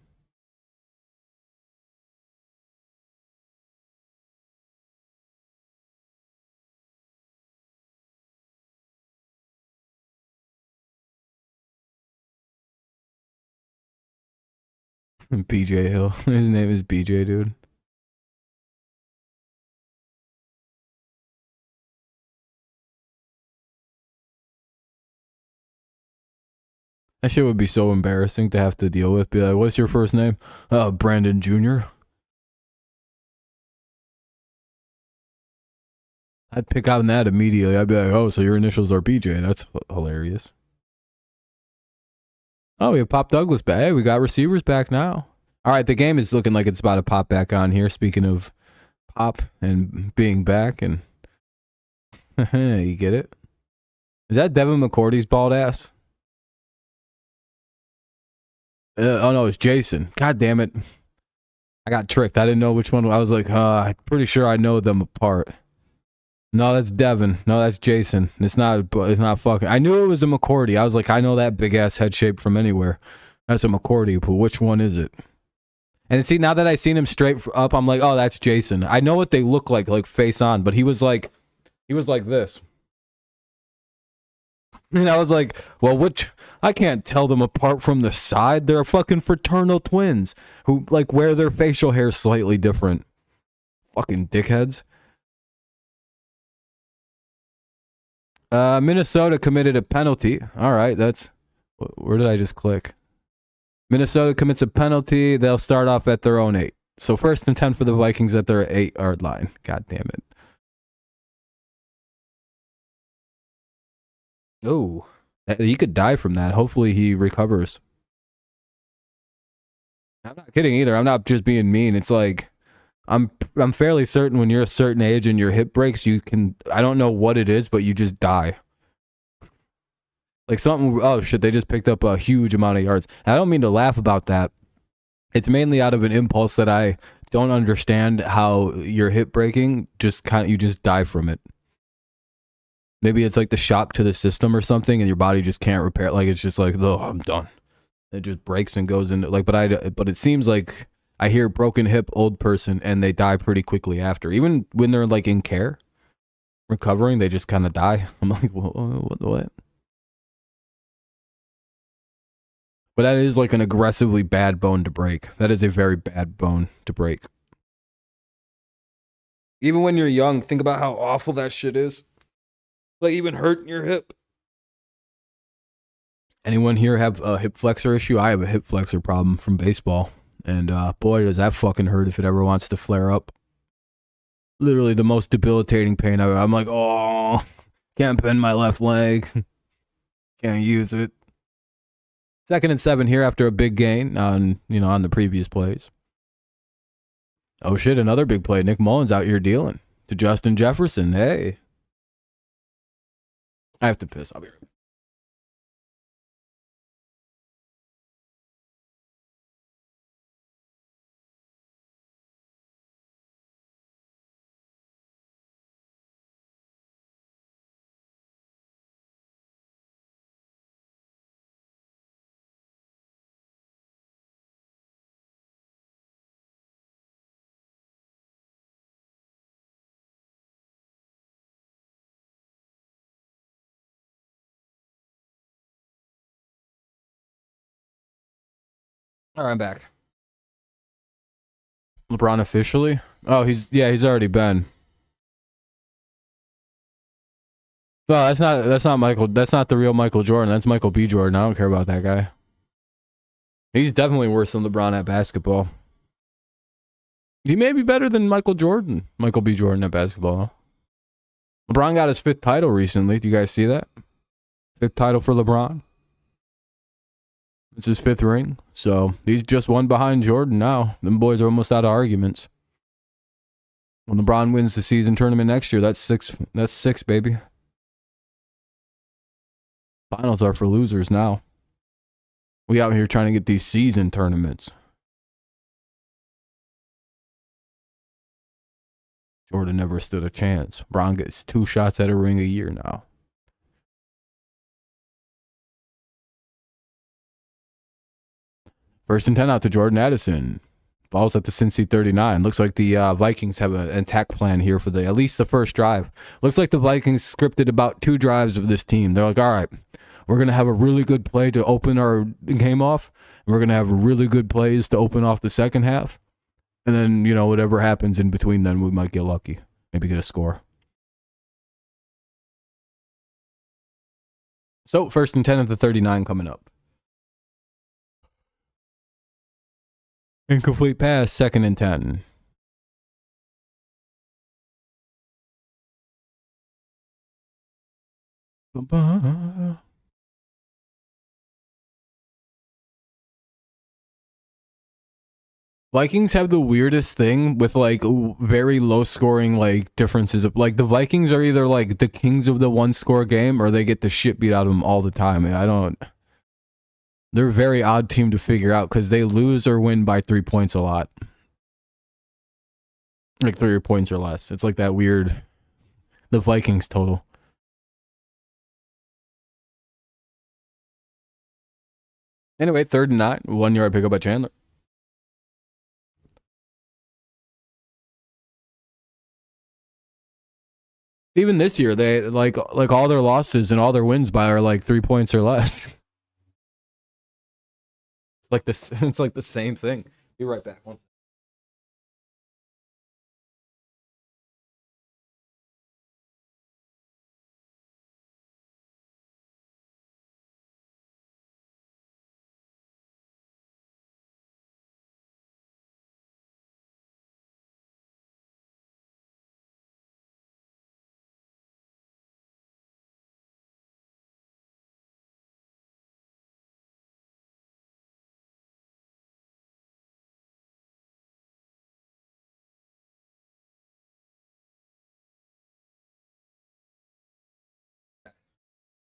BJ Hill. His name is BJ, dude. That shit would be so embarrassing to have to deal with. Be like, what's your first name? Brandon Jr. I'd pick out on that immediately. I'd be like, oh, so your initials are BJ. That's hilarious. Oh, we have Pop Douglas back. Hey, we got receivers back now. All right, the game is looking like it's about to pop back on here. Speaking of pop and being back, and you get it? Is that Devin McCourty's bald ass? Oh no, it's Jason. God damn it. I got tricked. I didn't know which one. I was like, I'm pretty sure I know them apart. No, that's Devin. No, that's Jason. It's not fucking. I knew it was a McCourty. I was like, I know that big ass head shape from anywhere. That's a McCourty, but which one is it? And see, now that I seen him straight up, I'm like, oh, that's Jason. I know what they look like face on, but he was like this. And I was like, well, which, I can't tell them apart from the side. They're fucking fraternal twins who like wear their facial hair slightly different. Fucking dickheads. Minnesota committed a penalty. All right, that's, where did I just click? Minnesota commits a penalty. They'll start off at their own 8. So 1st and 10 for the Vikings at their 8-yard line. God damn it. Oh, he could die from that. Hopefully he recovers. I'm not kidding either. I'm not just being mean. It's like, I'm fairly certain when you're a certain age and your hip breaks, you can, I don't know what it is, but you just die. Like something, oh shit, they just picked up a huge amount of yards. And I don't mean to laugh about that. It's mainly out of an impulse that I don't understand how your hip breaking just you just die from it. Maybe it's like the shock to the system or something and your body just can't repair it. Like it's just like, oh, I'm done. It just breaks and goes into like, but it seems like I hear broken hip old person and they die pretty quickly after. Even when they're like in care, recovering, they just kind of die. I'm like, what? But that is like an aggressively bad bone to break. That is a very bad bone to break. Even when you're young, think about how awful that shit is. Like even hurting your hip. Anyone here have a hip flexor issue? I have a hip flexor problem from baseball. And boy, does that fucking hurt if it ever wants to flare up. Literally the most debilitating pain ever. I'm like, oh, can't bend my left leg. Can't use it. 2nd and 7 here after a big gain on the previous plays. Oh shit, another big play. Nick Mullins out here dealing to Justin Jefferson. Hey. I have to piss. I'll be right back. All right, I'm back. LeBron officially? Oh, he's already been. Well, that's not Michael. That's not the real Michael Jordan. That's Michael B. Jordan. I don't care about that guy. He's definitely worse than LeBron at basketball. He may be better than Michael B. Jordan at basketball. LeBron got his 5th title recently. Do you guys see that? 5th title for LeBron. It's his 5th ring. So he's just one behind Jordan now. Them boys are almost out of arguments. When LeBron wins the season tournament next year, that's 6. That's 6, baby. Finals are for losers now. We out here trying to get these season tournaments. Jordan never stood a chance. Bron gets 2 shots at a ring a year now. First and 10 out to Jordan Addison. Ball's at the Cincy 39. Looks like the Vikings have an attack plan here for at least the first drive. Looks like the Vikings scripted about 2 drives of this team. They're like, all right, we're going to have a really good play to open our game off. And we're going to have really good plays to open off the second half. And then, whatever happens in between then, we might get lucky. Maybe get a score. So, first and 10 at the 39 coming up. Incomplete pass, 2nd and 10. Vikings have the weirdest thing with very low scoring differences of the Vikings are either the kings of the 1-score game or they get the shit beat out of them all the time. I don't They're a very odd team to figure out because they lose or win by 3 points a lot. Like 3 points or less. It's like that weird, the Vikings total. Anyway, 3rd and 9, 1 yard pickup by Chandler. Even this year, they like all their losses and all their wins by are like 3 points or less. It's like this. It's like the same thing. Be right back. One.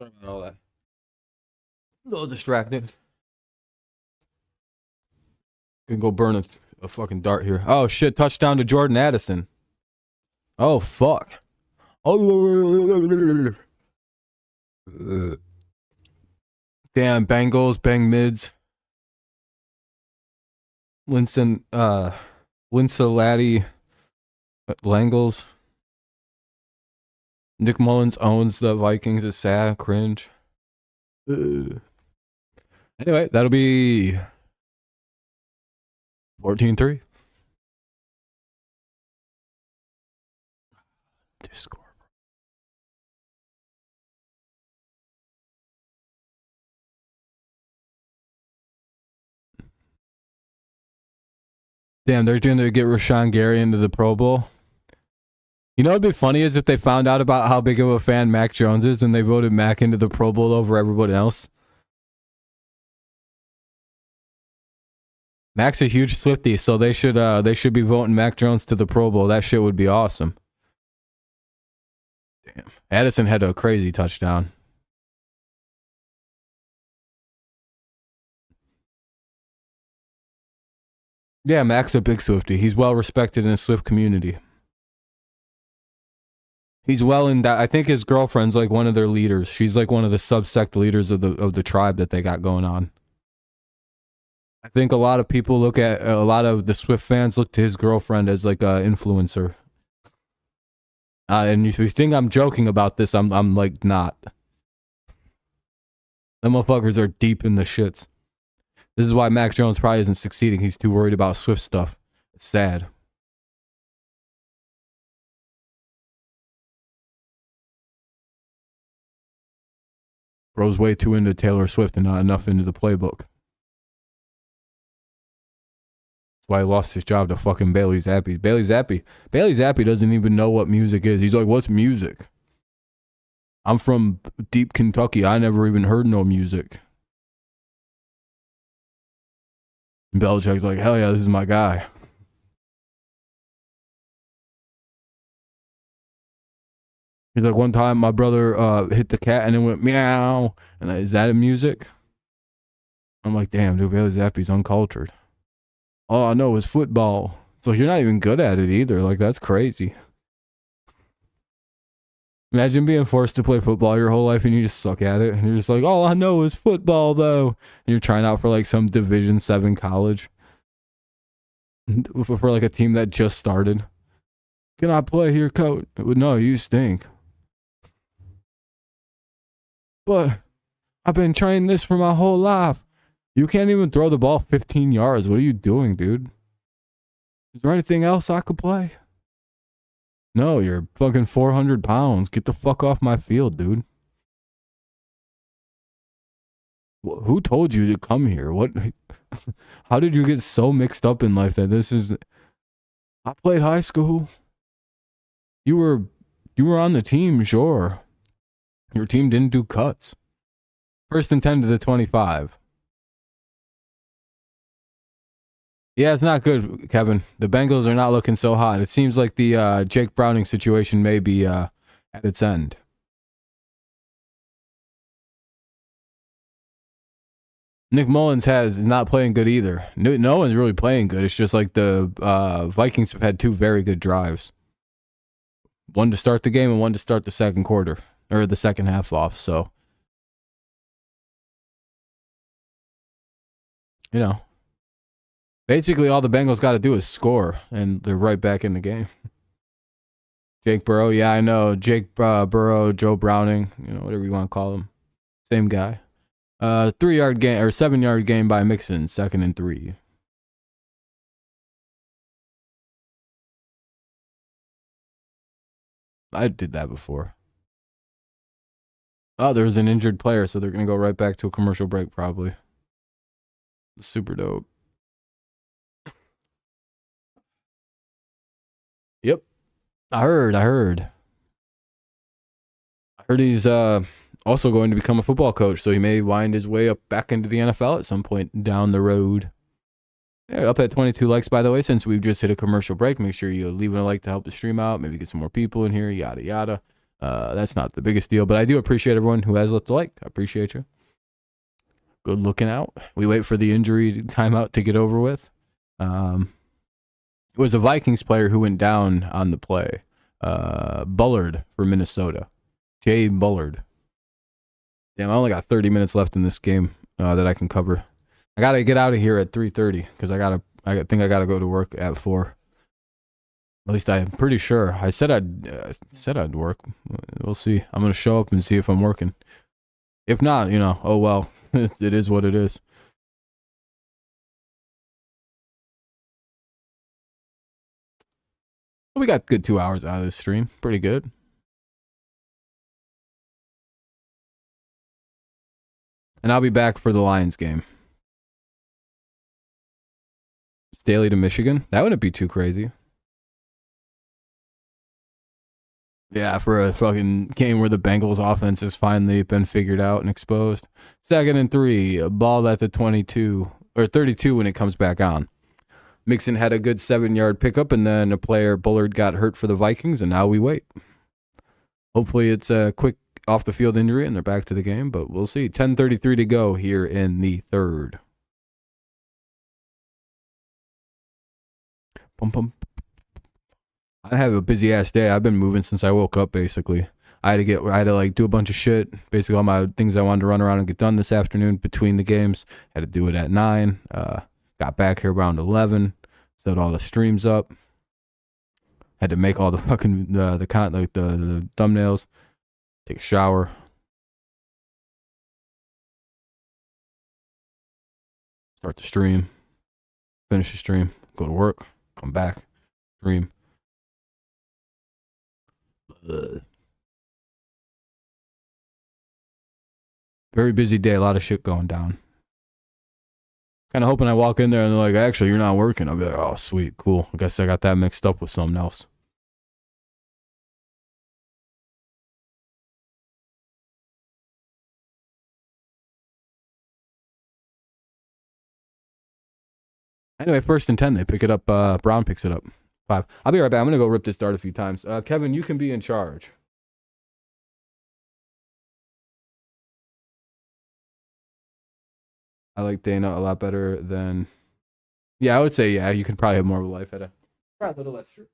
Sorry about all that. A little distracted. Can go burn a fucking dart here. Oh shit! Touchdown to Jordan Addison. Oh fuck. Oh. Damn, Bengals, bang mids. Cincinnati Bengals. Nick Mullins owns the Vikings. Is sad, cringe. Anyway, that'll be 14-3. Discord. Damn, they're going to get Rashawn Gary into the Pro Bowl. You know what'd be funny is if they found out about how big of a fan Mac Jones is and they voted Mac into the Pro Bowl over everybody else. Mac's a huge Swiftie, so they should be voting Mac Jones to the Pro Bowl. That shit would be awesome. Damn. Addison had a crazy touchdown. Yeah, Mac's a big Swiftie. He's well respected in the Swift community. He's well in that. I think his girlfriend's like one of their leaders. She's like one of the subsect leaders of the tribe that they got going on. I think a lot of people a lot of the Swift fans look to his girlfriend as like an influencer. And if you think I'm joking about this, I'm like not. Them motherfuckers are deep in the shits. This is why Mac Jones probably isn't succeeding. He's too worried about Swift stuff. It's sad. Bro's way too into Taylor Swift and not enough into the playbook. That's why he lost his job to fucking Bailey Zappi. Bailey Zappi doesn't even know what music is. He's like, what's music? I'm from deep Kentucky. I never even heard no music. And Belichick's like, hell yeah, this is my guy. He's like, one time my brother hit the cat and it went meow. And is that a music? I'm like, damn, dude, Bailey Zappi's uncultured. All I know is football. So you're not even good at it either. Like, that's crazy. Imagine being forced to play football your whole life and you just suck at it. And you're just like, all I know is football, though. And you're trying out for like some Division 7 college. For like a team that just started. Can I play here, coach? No, you stink. But I've been training this for my whole life. You can't even throw the ball 15 yards. What are you doing, dude? Is there anything else I could play? No, you're fucking 400 pounds. Get the fuck off my field, dude. Who told you to come here? What? How did you get so mixed up in life that this is... I played high school. You were on the team, sure. Your team didn't do cuts. 1st and 10 to the 25. Yeah, it's not good, Kevin. The Bengals are not looking so hot. It seems like the Jake Browning situation may be at its end. Nick Mullins is not playing good either. No one's really playing good. It's just like the Vikings have had two very good drives. One to start the game and one to start the second quarter, or the second half off. So, you know, basically all the Bengals got to do is score, and they're right back in the game. Jake Burrow, yeah, I know. Jake Burrow, Joe Browning, whatever you want to call him. Same guy. 3-yard gain or 7-yard gain by Mixon, 2nd and 3. I did that before. Oh, there's an injured player, so they're going to go right back to a commercial break probably. Super dope. Yep. I heard he's also going to become a football coach, so he may wind his way up back into the NFL at some point down the road. Yeah, up at 22 likes, by the way, since we've just hit a commercial break. Make sure you leave a like to help the stream out, maybe get some more people in here, yada, yada. That's not the biggest deal, but I do appreciate everyone who has left a like. I appreciate you. Good looking out. We wait for the injury timeout to get over with. It was a Vikings player who went down on the play. Bullard for Minnesota. Jay Bullard. Damn, I only got 30 minutes left in this game that I can cover. I gotta get out of here at 3:30 because I think I gotta go to work at 4. At least I'm pretty sure. I said I'd work. We'll see. I'm gonna show up and see if I'm working. If not, oh well. It is what it is. We got good 2 hours out of this stream. Pretty good. And I'll be back for the Lions game. Staley to Michigan. That wouldn't be too crazy. Yeah, for a fucking game where the Bengals offense has finally been figured out and exposed. 2nd and 3, ball at the 22 or 32 when it comes back on. Mixon had a good 7-yard pickup, and then a player, Bullard, got hurt for the Vikings, and now we wait. Hopefully it's a quick off-the-field injury, and they're back to the game, but we'll see. 10:33 to go here in the third. I have a busy ass day. I've been moving since I woke up. Basically, I had to do a bunch of shit. Basically, all my things I wanted to run around and get done this afternoon between the games. Had to do it at 9. Got back here around 11. Set all the streams up. Had to make all the fucking the thumbnails. Take a shower. Start the stream. Finish the stream. Go to work. Come back. Stream. Very busy day. A lot of shit going down. Kind of hoping I walk in there and they're like, actually, you're not working. I'll be like, oh, sweet, cool. I guess I got that mixed up with something else. Anyway, 1st and 10, they pick it up. Brown picks it up. 5. I'll be right back. I'm going to go rip this dart a few times. Kevin, you can be in charge. I like Dana a lot better than... Yeah, I would say, yeah, you could probably have more of a life at a little less true.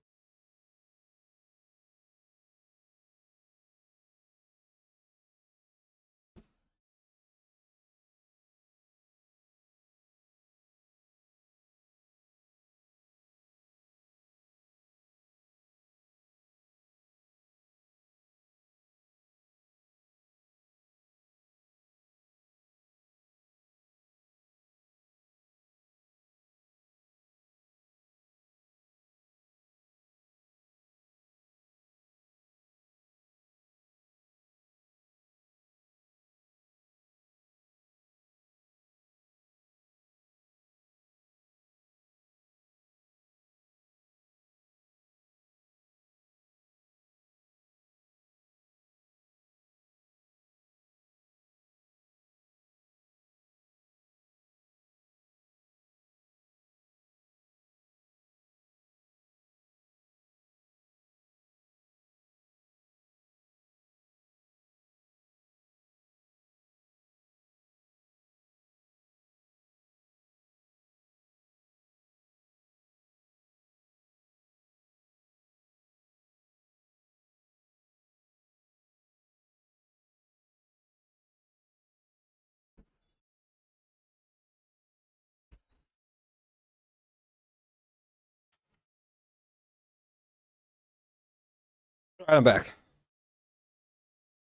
All right, I'm back.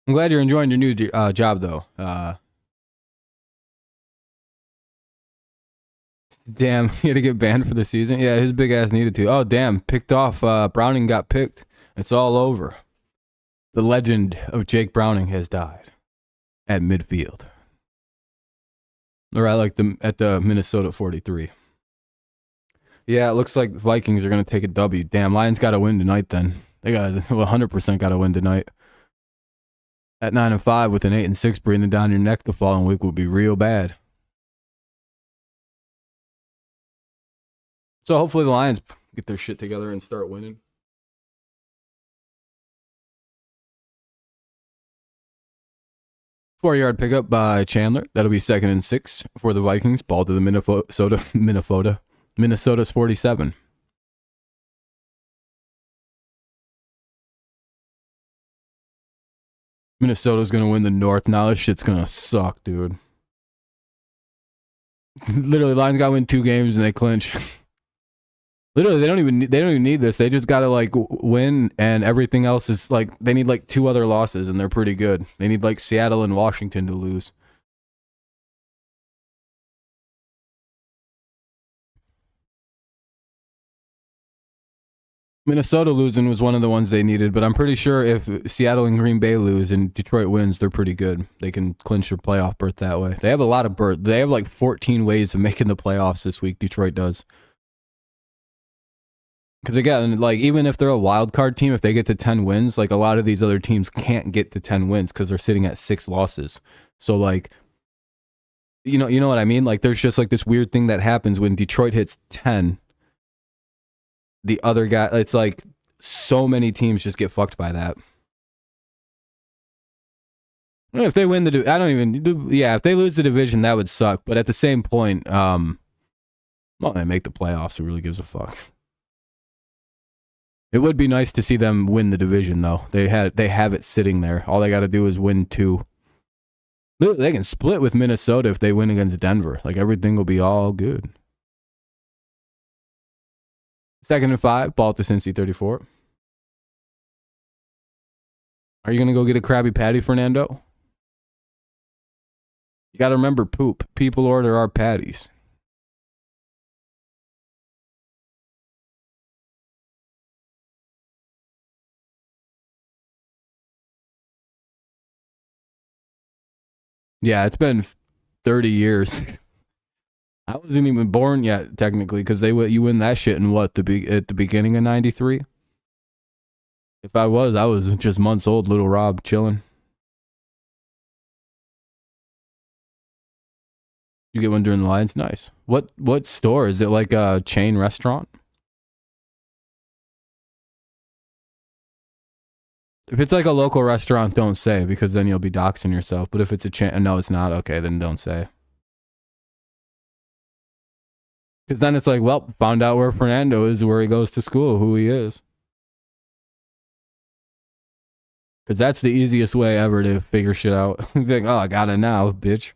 I'm glad you're enjoying your new job, though. Damn, he had to get banned for the season. Yeah, his big ass needed to. Oh, damn, picked off. Browning got picked. It's all over. The legend of Jake Browning has died at midfield. Or at the Minnesota 43. Yeah, it looks like the Vikings are gonna take a W. Damn, Lions got to win tonight. Then they got 100% got to win tonight. At 9-5 with an 8-6 breathing down your neck the following week will be real bad. So hopefully the Lions get their shit together and start winning. Four-yard pickup by Chandler. That'll be 2nd and 6 for the Vikings. Ball to the Minnesota's 47. Minnesota's going to win the North. Now this shit's going to suck, dude. Literally, Lions got to win 2 games and they clinch. Literally, they don't even need this. They just got to like win, and everything else is like they need like 2 other losses, and they're pretty good. They need like Seattle and Washington to lose. Minnesota losing was one of the ones they needed, but I'm pretty sure if Seattle and Green Bay lose and Detroit wins, they're pretty good. They can clinch their playoff berth that way. They have a lot of berth. They have like 14 ways of making the playoffs this week. Detroit does. Because again, like even if they're a wild card team, if they get to 10 wins, like a lot of these other teams can't get to 10 wins because they're sitting at 6 losses. So like, you know what I mean? Like there's just like this weird thing that happens when Detroit hits 10. The other guy, it's like so many teams just get fucked by that. If they win if they lose the division, that would suck. But at the same point, well, they make the playoffs. Who really gives a fuck? It would be nice to see them win the division, though. They have it sitting there. All they got to do is win 2. They can split with Minnesota if they win against Denver. Like everything will be all good. 2nd and 5, ball to Cincy 34. Are you gonna go get a Krabby Patty, Fernando? You got to remember, poop. People order our patties. Yeah, it's been 30 years. I wasn't even born yet, technically, because you win that shit in what, at the beginning of 93? If I was just months old, little Rob, chilling. You get one during the Lions? Nice. What store? Is it like a chain restaurant? If it's like a local restaurant, don't say, because then you'll be doxing yourself. But if it's a chain, no, it's not. Okay, then don't say. Because then it's like, well, found out where Fernando is, where he goes to school, who he is. Because that's the easiest way ever to figure shit out. Like, oh, I got it now, bitch.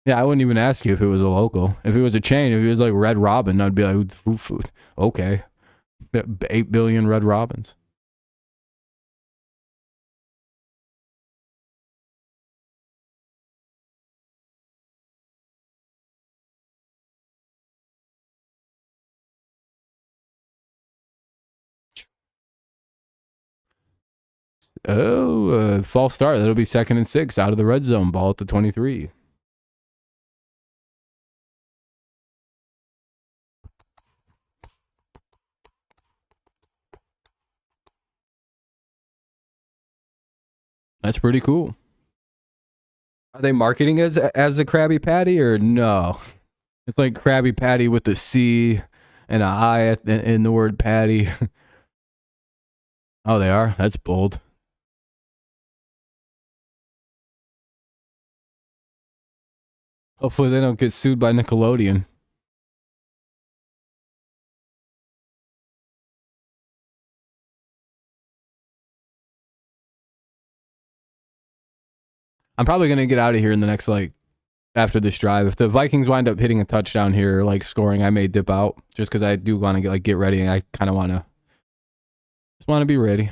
Yeah, I wouldn't even ask you if it was a local. If it was a chain, if it was like Red Robin, I'd be like, okay. 8 billion Red Robins. Oh, false start. That'll be 2nd and 6 out of the red zone. Ball at the 23. That's pretty cool. Are they marketing as a Krabby Patty or no? It's like Krabby Patty with a C and an I in the word patty. Oh, they are? That's bold. Hopefully they don't get sued by Nickelodeon. I'm probably going to get out of here in the next, after this drive. If the Vikings wind up hitting a touchdown here, scoring, I may dip out just because I do want to get ready and I kind of want to Just want to be ready.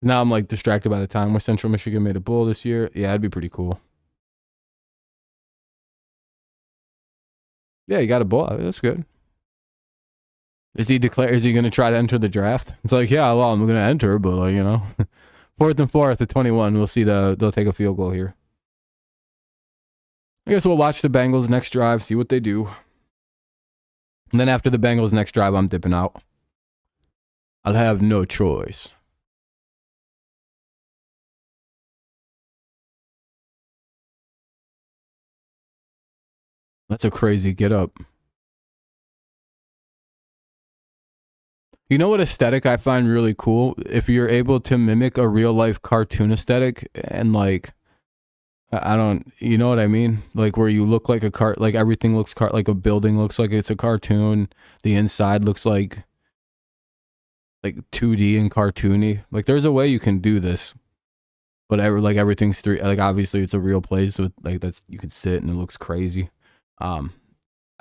Now I'm like distracted by the time where Central Michigan made a bowl this year. Yeah, it'd be pretty cool. Yeah, you got a bowl. That's good. Is he going to try to enter the draft? It's like, yeah, well, I'm going to enter, but like, you know, 4th and 4 at 21. We'll see they'll take a field goal here. I guess we'll watch the Bengals next drive, see what they do. And then after the Bengals next drive, I'm dipping out. I'll have no choice. That's a crazy get up. You know what aesthetic I find really cool? If you're able to mimic a real life cartoon aesthetic and like, I don't, you know what I mean? Like where you look like like everything looks like a building looks like it's a cartoon. The inside looks like 2D and cartoony. Like there's a way you can do this, but like everything's like obviously it's a real place, so like you can sit and it looks crazy. I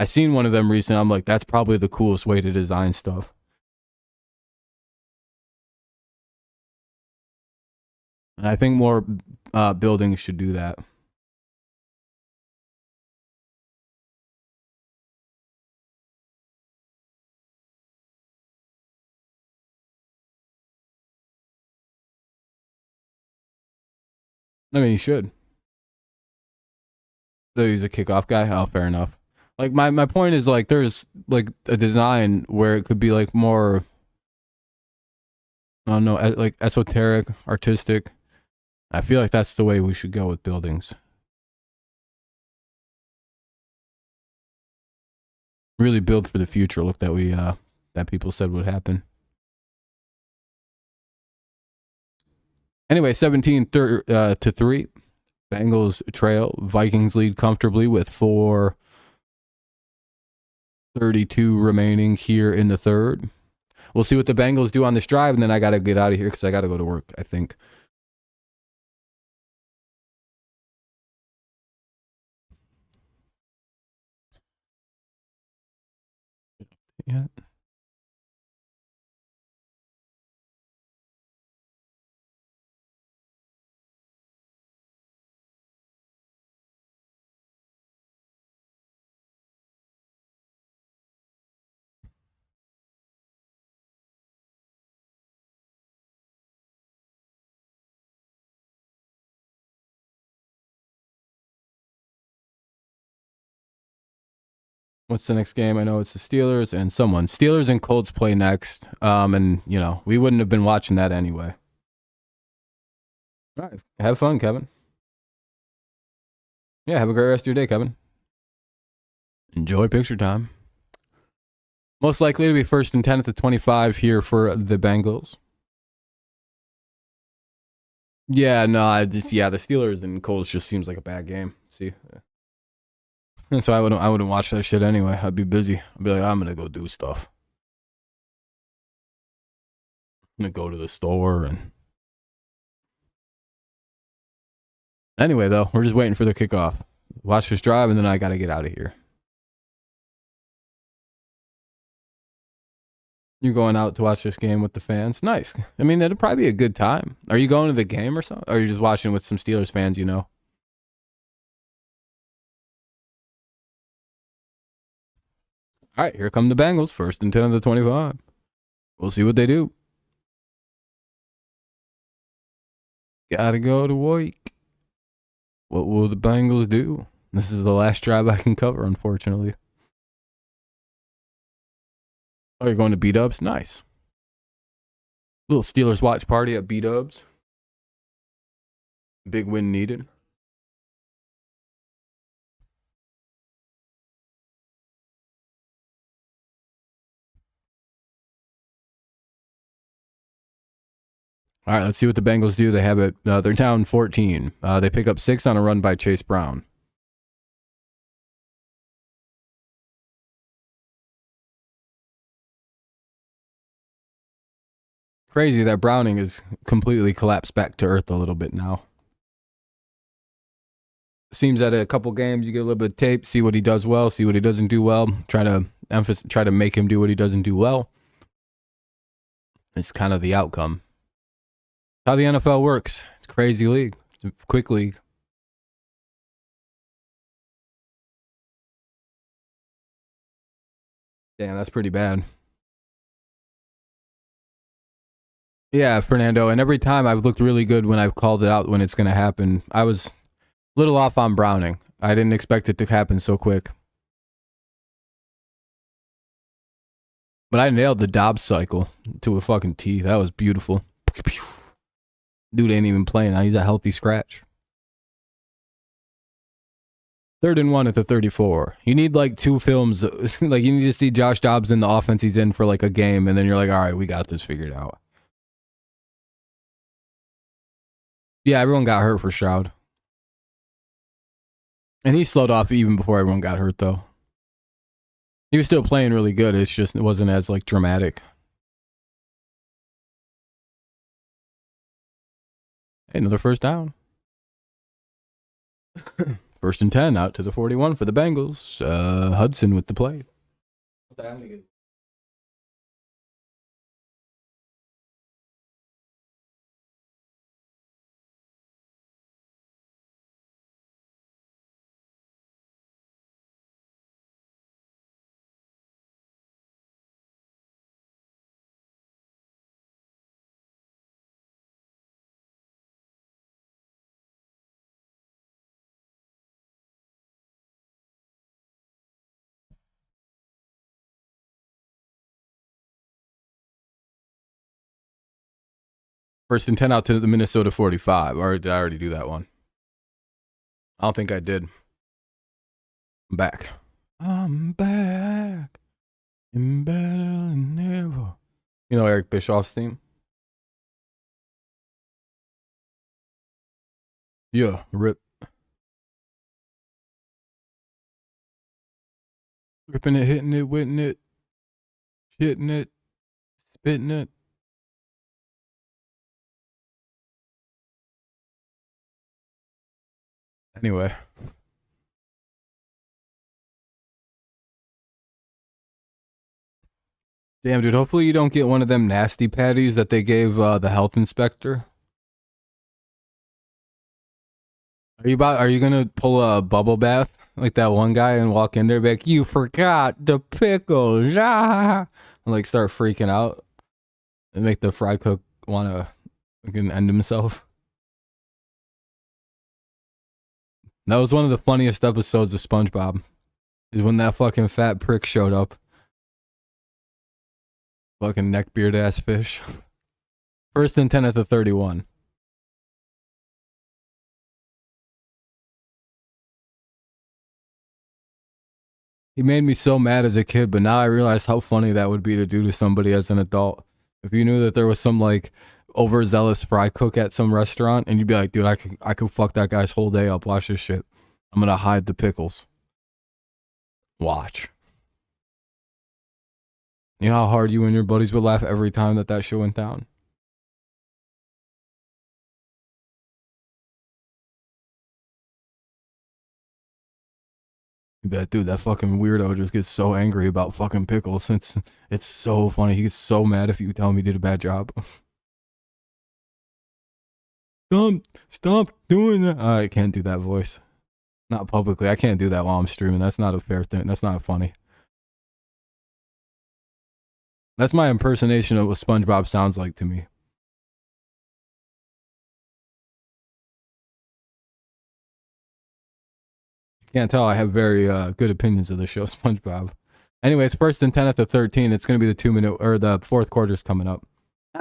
seen one of them recently. I'm like, that's probably the coolest way to design stuff. And I think more buildings should do that. I mean, you should. So he's a kickoff guy. Oh, fair enough. Like my point is like there's like a design where it could be like more, I don't know, like esoteric, artistic. I feel like that's the way we should go with buildings. Really build for the future. Look that that people said would happen. Anyway, 17-3. Bengals trail. Vikings lead comfortably with 4:32 remaining here in the third. We'll see what the Bengals do on this drive, and then I got to get out of here because I got to go to work, I think. Yeah. What's the next game? I know it's the Steelers and someone. Steelers and Colts play next. And you know, we wouldn't have been watching that anyway. All right. Have fun, Kevin. Yeah, have a great rest of your day, Kevin. Enjoy picture time. Most likely to be 1st and 10 at the 25 here for the Bengals. Yeah, no, the Steelers and Colts just seems like a bad game. See, and so I wouldn't watch that shit anyway. I'd be busy. I'd be like, I'm gonna go do stuff. I'm gonna go to the store and. Anyway, though, we're just waiting for the kickoff. Watch this drive, and then I gotta get out of here. You're going out to watch this game with the fans? Nice. I mean, that'd probably be a good time. Are you going to the game or something? Or are you just watching with some Steelers fans you know? All right, here come the Bengals. 1st and 10 of the 25. We'll see what they do. Gotta go to work. What will the Bengals do? This is the last drive I can cover, unfortunately. Oh, you're going to B-Dubs? Nice. Little Steelers watch party at B-Dubs. Big win needed. All right, let's see what the Bengals do. They have it. They're down 14. They pick up 6 on a run by Chase Brown. Crazy that Browning is completely collapsed back to earth a little bit now. seems that a couple games you get a little bit of tape, see what he does well, see what he doesn't do well, try to make him do what he doesn't do well. It's kind of the outcome. How the NFL works. It's a crazy league. It's a quick league. Damn, that's pretty bad. Yeah, Fernando. And every time I've looked really good when I've called it out when it's going to happen. I was a little off on Browning. I didn't expect it to happen so quick. But I nailed the Dobbs cycle to a fucking T. That was beautiful. Dude ain't even playing now. He's a healthy scratch. 3rd and 1 at the 34. You need like 2 films. Like you need to see Josh Dobbs in the offense he's in for like a game, and then you're like, all right, we got this figured out. Yeah, everyone got hurt for Stroud. And he slowed off even before everyone got hurt, though. He was still playing really good. It's just, it wasn't as, like, dramatic. Hey, another first down. 1st and 10 out to the 41 for the Bengals. Hudson with the play. First and 10 out to the Minnesota 45. Or did I already do that one? I don't think I did. I'm back. I'm back. I'm better than ever. You know Eric Bischoff's theme? Yeah, rip. Ripping it, hitting it, witting it, shitting it, spitting it. Anyway. Damn, dude, hopefully you don't get one of them nasty patties that they gave the health inspector. Are you gonna pull a bubble bath like that one guy and walk in there and be like, you forgot the pickles, and like start freaking out and make the fry cook wanna fucking end himself? That was one of the funniest episodes of SpongeBob. Is when that fucking fat prick showed up. Fucking neckbeard ass fish. 1st and 10 at the 31. He made me so mad as a kid, but now I realize how funny that would be to do to somebody as an adult. If you knew that there was some like overzealous fry cook at some restaurant, and you'd be like, dude, I could fuck that guy's whole day up. Watch this shit. I'm gonna hide the pickles. Watch. You know how hard you and your buddies would laugh every time that shit went down? You bet, dude, that fucking weirdo just gets so angry about fucking pickles. It's so funny. He gets so mad if you tell him he did a bad job. Stop doing that. I can't do that voice. Not publicly. I can't do that while I'm streaming. That's not a fair thing. That's not funny. That's my impersonation of what SpongeBob sounds like to me. You can't tell I have very good opinions of the show SpongeBob. Anyway, it's 1st and 10 at the 13. It's going to be the 2-minute or the 4th quarter's coming up.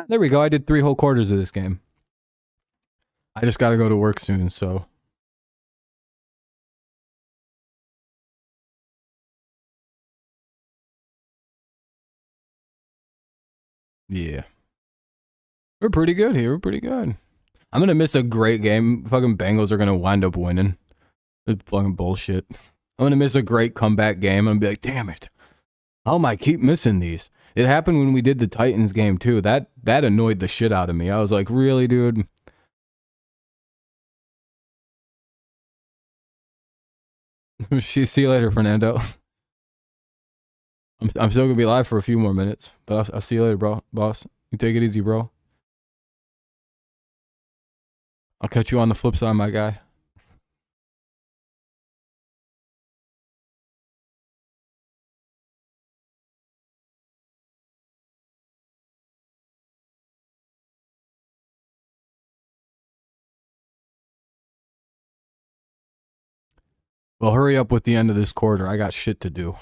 There we go. I did 3 whole quarters of this game. I just got to go to work soon, so. Yeah. We're pretty good here. We're pretty good. I'm going to miss a great game. Fucking Bengals are going to wind up winning. It's fucking bullshit. I'm going to miss a great comeback game. I'm going to be like, damn it. How am I keep missing these? It happened when we did the Titans game, too. That annoyed the shit out of me. I was like, really, dude? See you later, Fernando. I'm still gonna be live for a few more minutes, but I'll see you later, bro. Boss, you take it easy, bro. I'll catch you on the flip side, my guy. Well, hurry up with the end of this quarter. I got shit to do.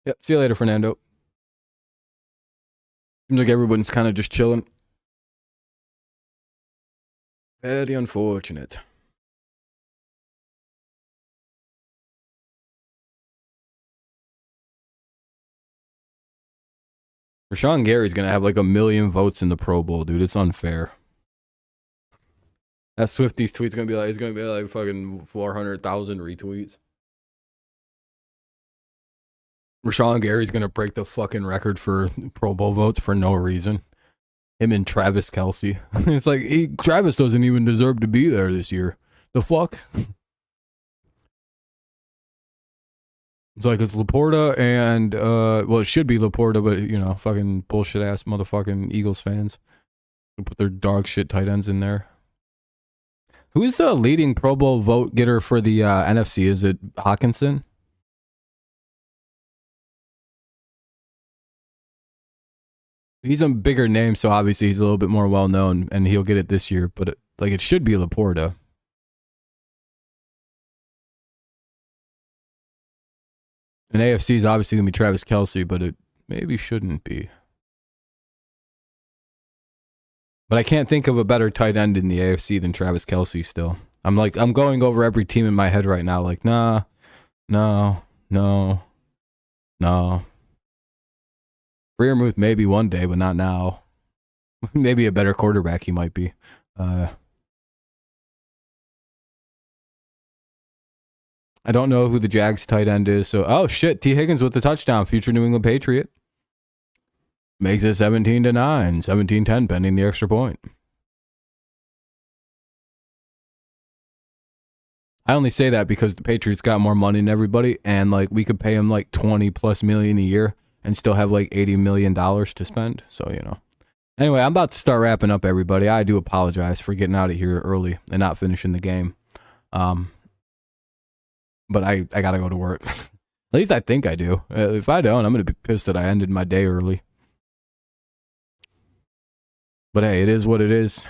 Yep. See you later, Fernando. Seems like everyone's kind of just chilling. Very unfortunate. Rashawn Gary's gonna have like 1 million votes in the Pro Bowl, dude. It's unfair. That Swifty's tweet's gonna be like, it's gonna be like fucking 400,000 retweets. Rashawn Gary's gonna break the fucking record for Pro Bowl votes for no reason. Him and Travis Kelce. It's like Travis doesn't even deserve to be there this year. The fuck? It's like it's Laporta and well, it should be Laporta, but you know, fucking bullshit ass motherfucking Eagles fans who put their dog shit tight ends in there. Who's the leading Pro Bowl vote getter for the NFC? Is it Hawkinson? He's a bigger name, so obviously he's a little bit more well known, and he'll get it this year. But it should be Laporta. And AFC is obviously gonna be Travis Kelce, but it maybe shouldn't be. But I can't think of a better tight end in the AFC than Travis Kelce. Still, I'm going over every team in my head right now. Like, no. Freiermuth maybe one day, but not now. Maybe a better quarterback he might be. I don't know who the Jags tight end is. So, oh shit, T. Higgins with the touchdown. Future New England Patriot. Makes it 17-9, 17-10, pending the extra point. I only say that because the Patriots got more money than everybody, and like we could pay him like 20+ million a year and still have like $80 million to spend. So, you know. Anyway, I'm about to start wrapping up, everybody. I do apologize for getting out of here early and not finishing the game. But I gotta go to work. At least I think I do. If I don't, I'm gonna be pissed that I ended my day early. But hey, it is what it is.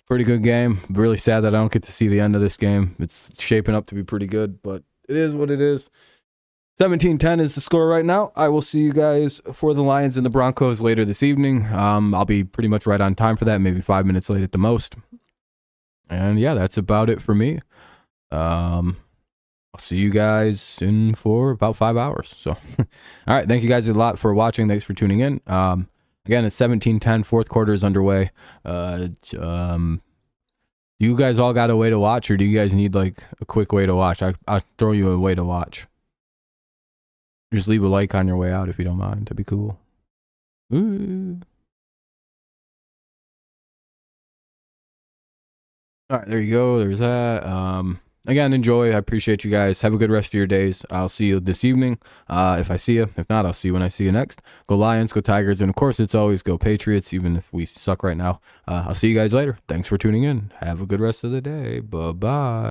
Pretty good game. Really sad that I don't get to see the end of this game. It's shaping up to be pretty good, but it is what it is. 17-10 is the score right now. I will see you guys for the Lions and the Broncos later this evening. I'll be pretty much right on time for that, maybe 5 minutes late at the most. And yeah, that's about it for me. I'll see you guys in for about 5 hours. So, all right. Thank you guys a lot for watching. Thanks for tuning in. Again, it's 17-10. Fourth quarter is underway. Do you guys all got a way to watch, or do you guys need like a quick way to watch? I'll throw you a way to watch. Just leave a like on your way out if you don't mind. That'd be cool. Ooh. All right, there you go. There's that. Again, enjoy. I appreciate you guys. Have a good rest of your days. I'll see you this evening. If I see you. If not, I'll see you when I see you next. Go Lions, go Tigers, and of course, it's always go Patriots, even if we suck right now. I'll see you guys later. Thanks for tuning in. Have a good rest of the day. Bye-bye.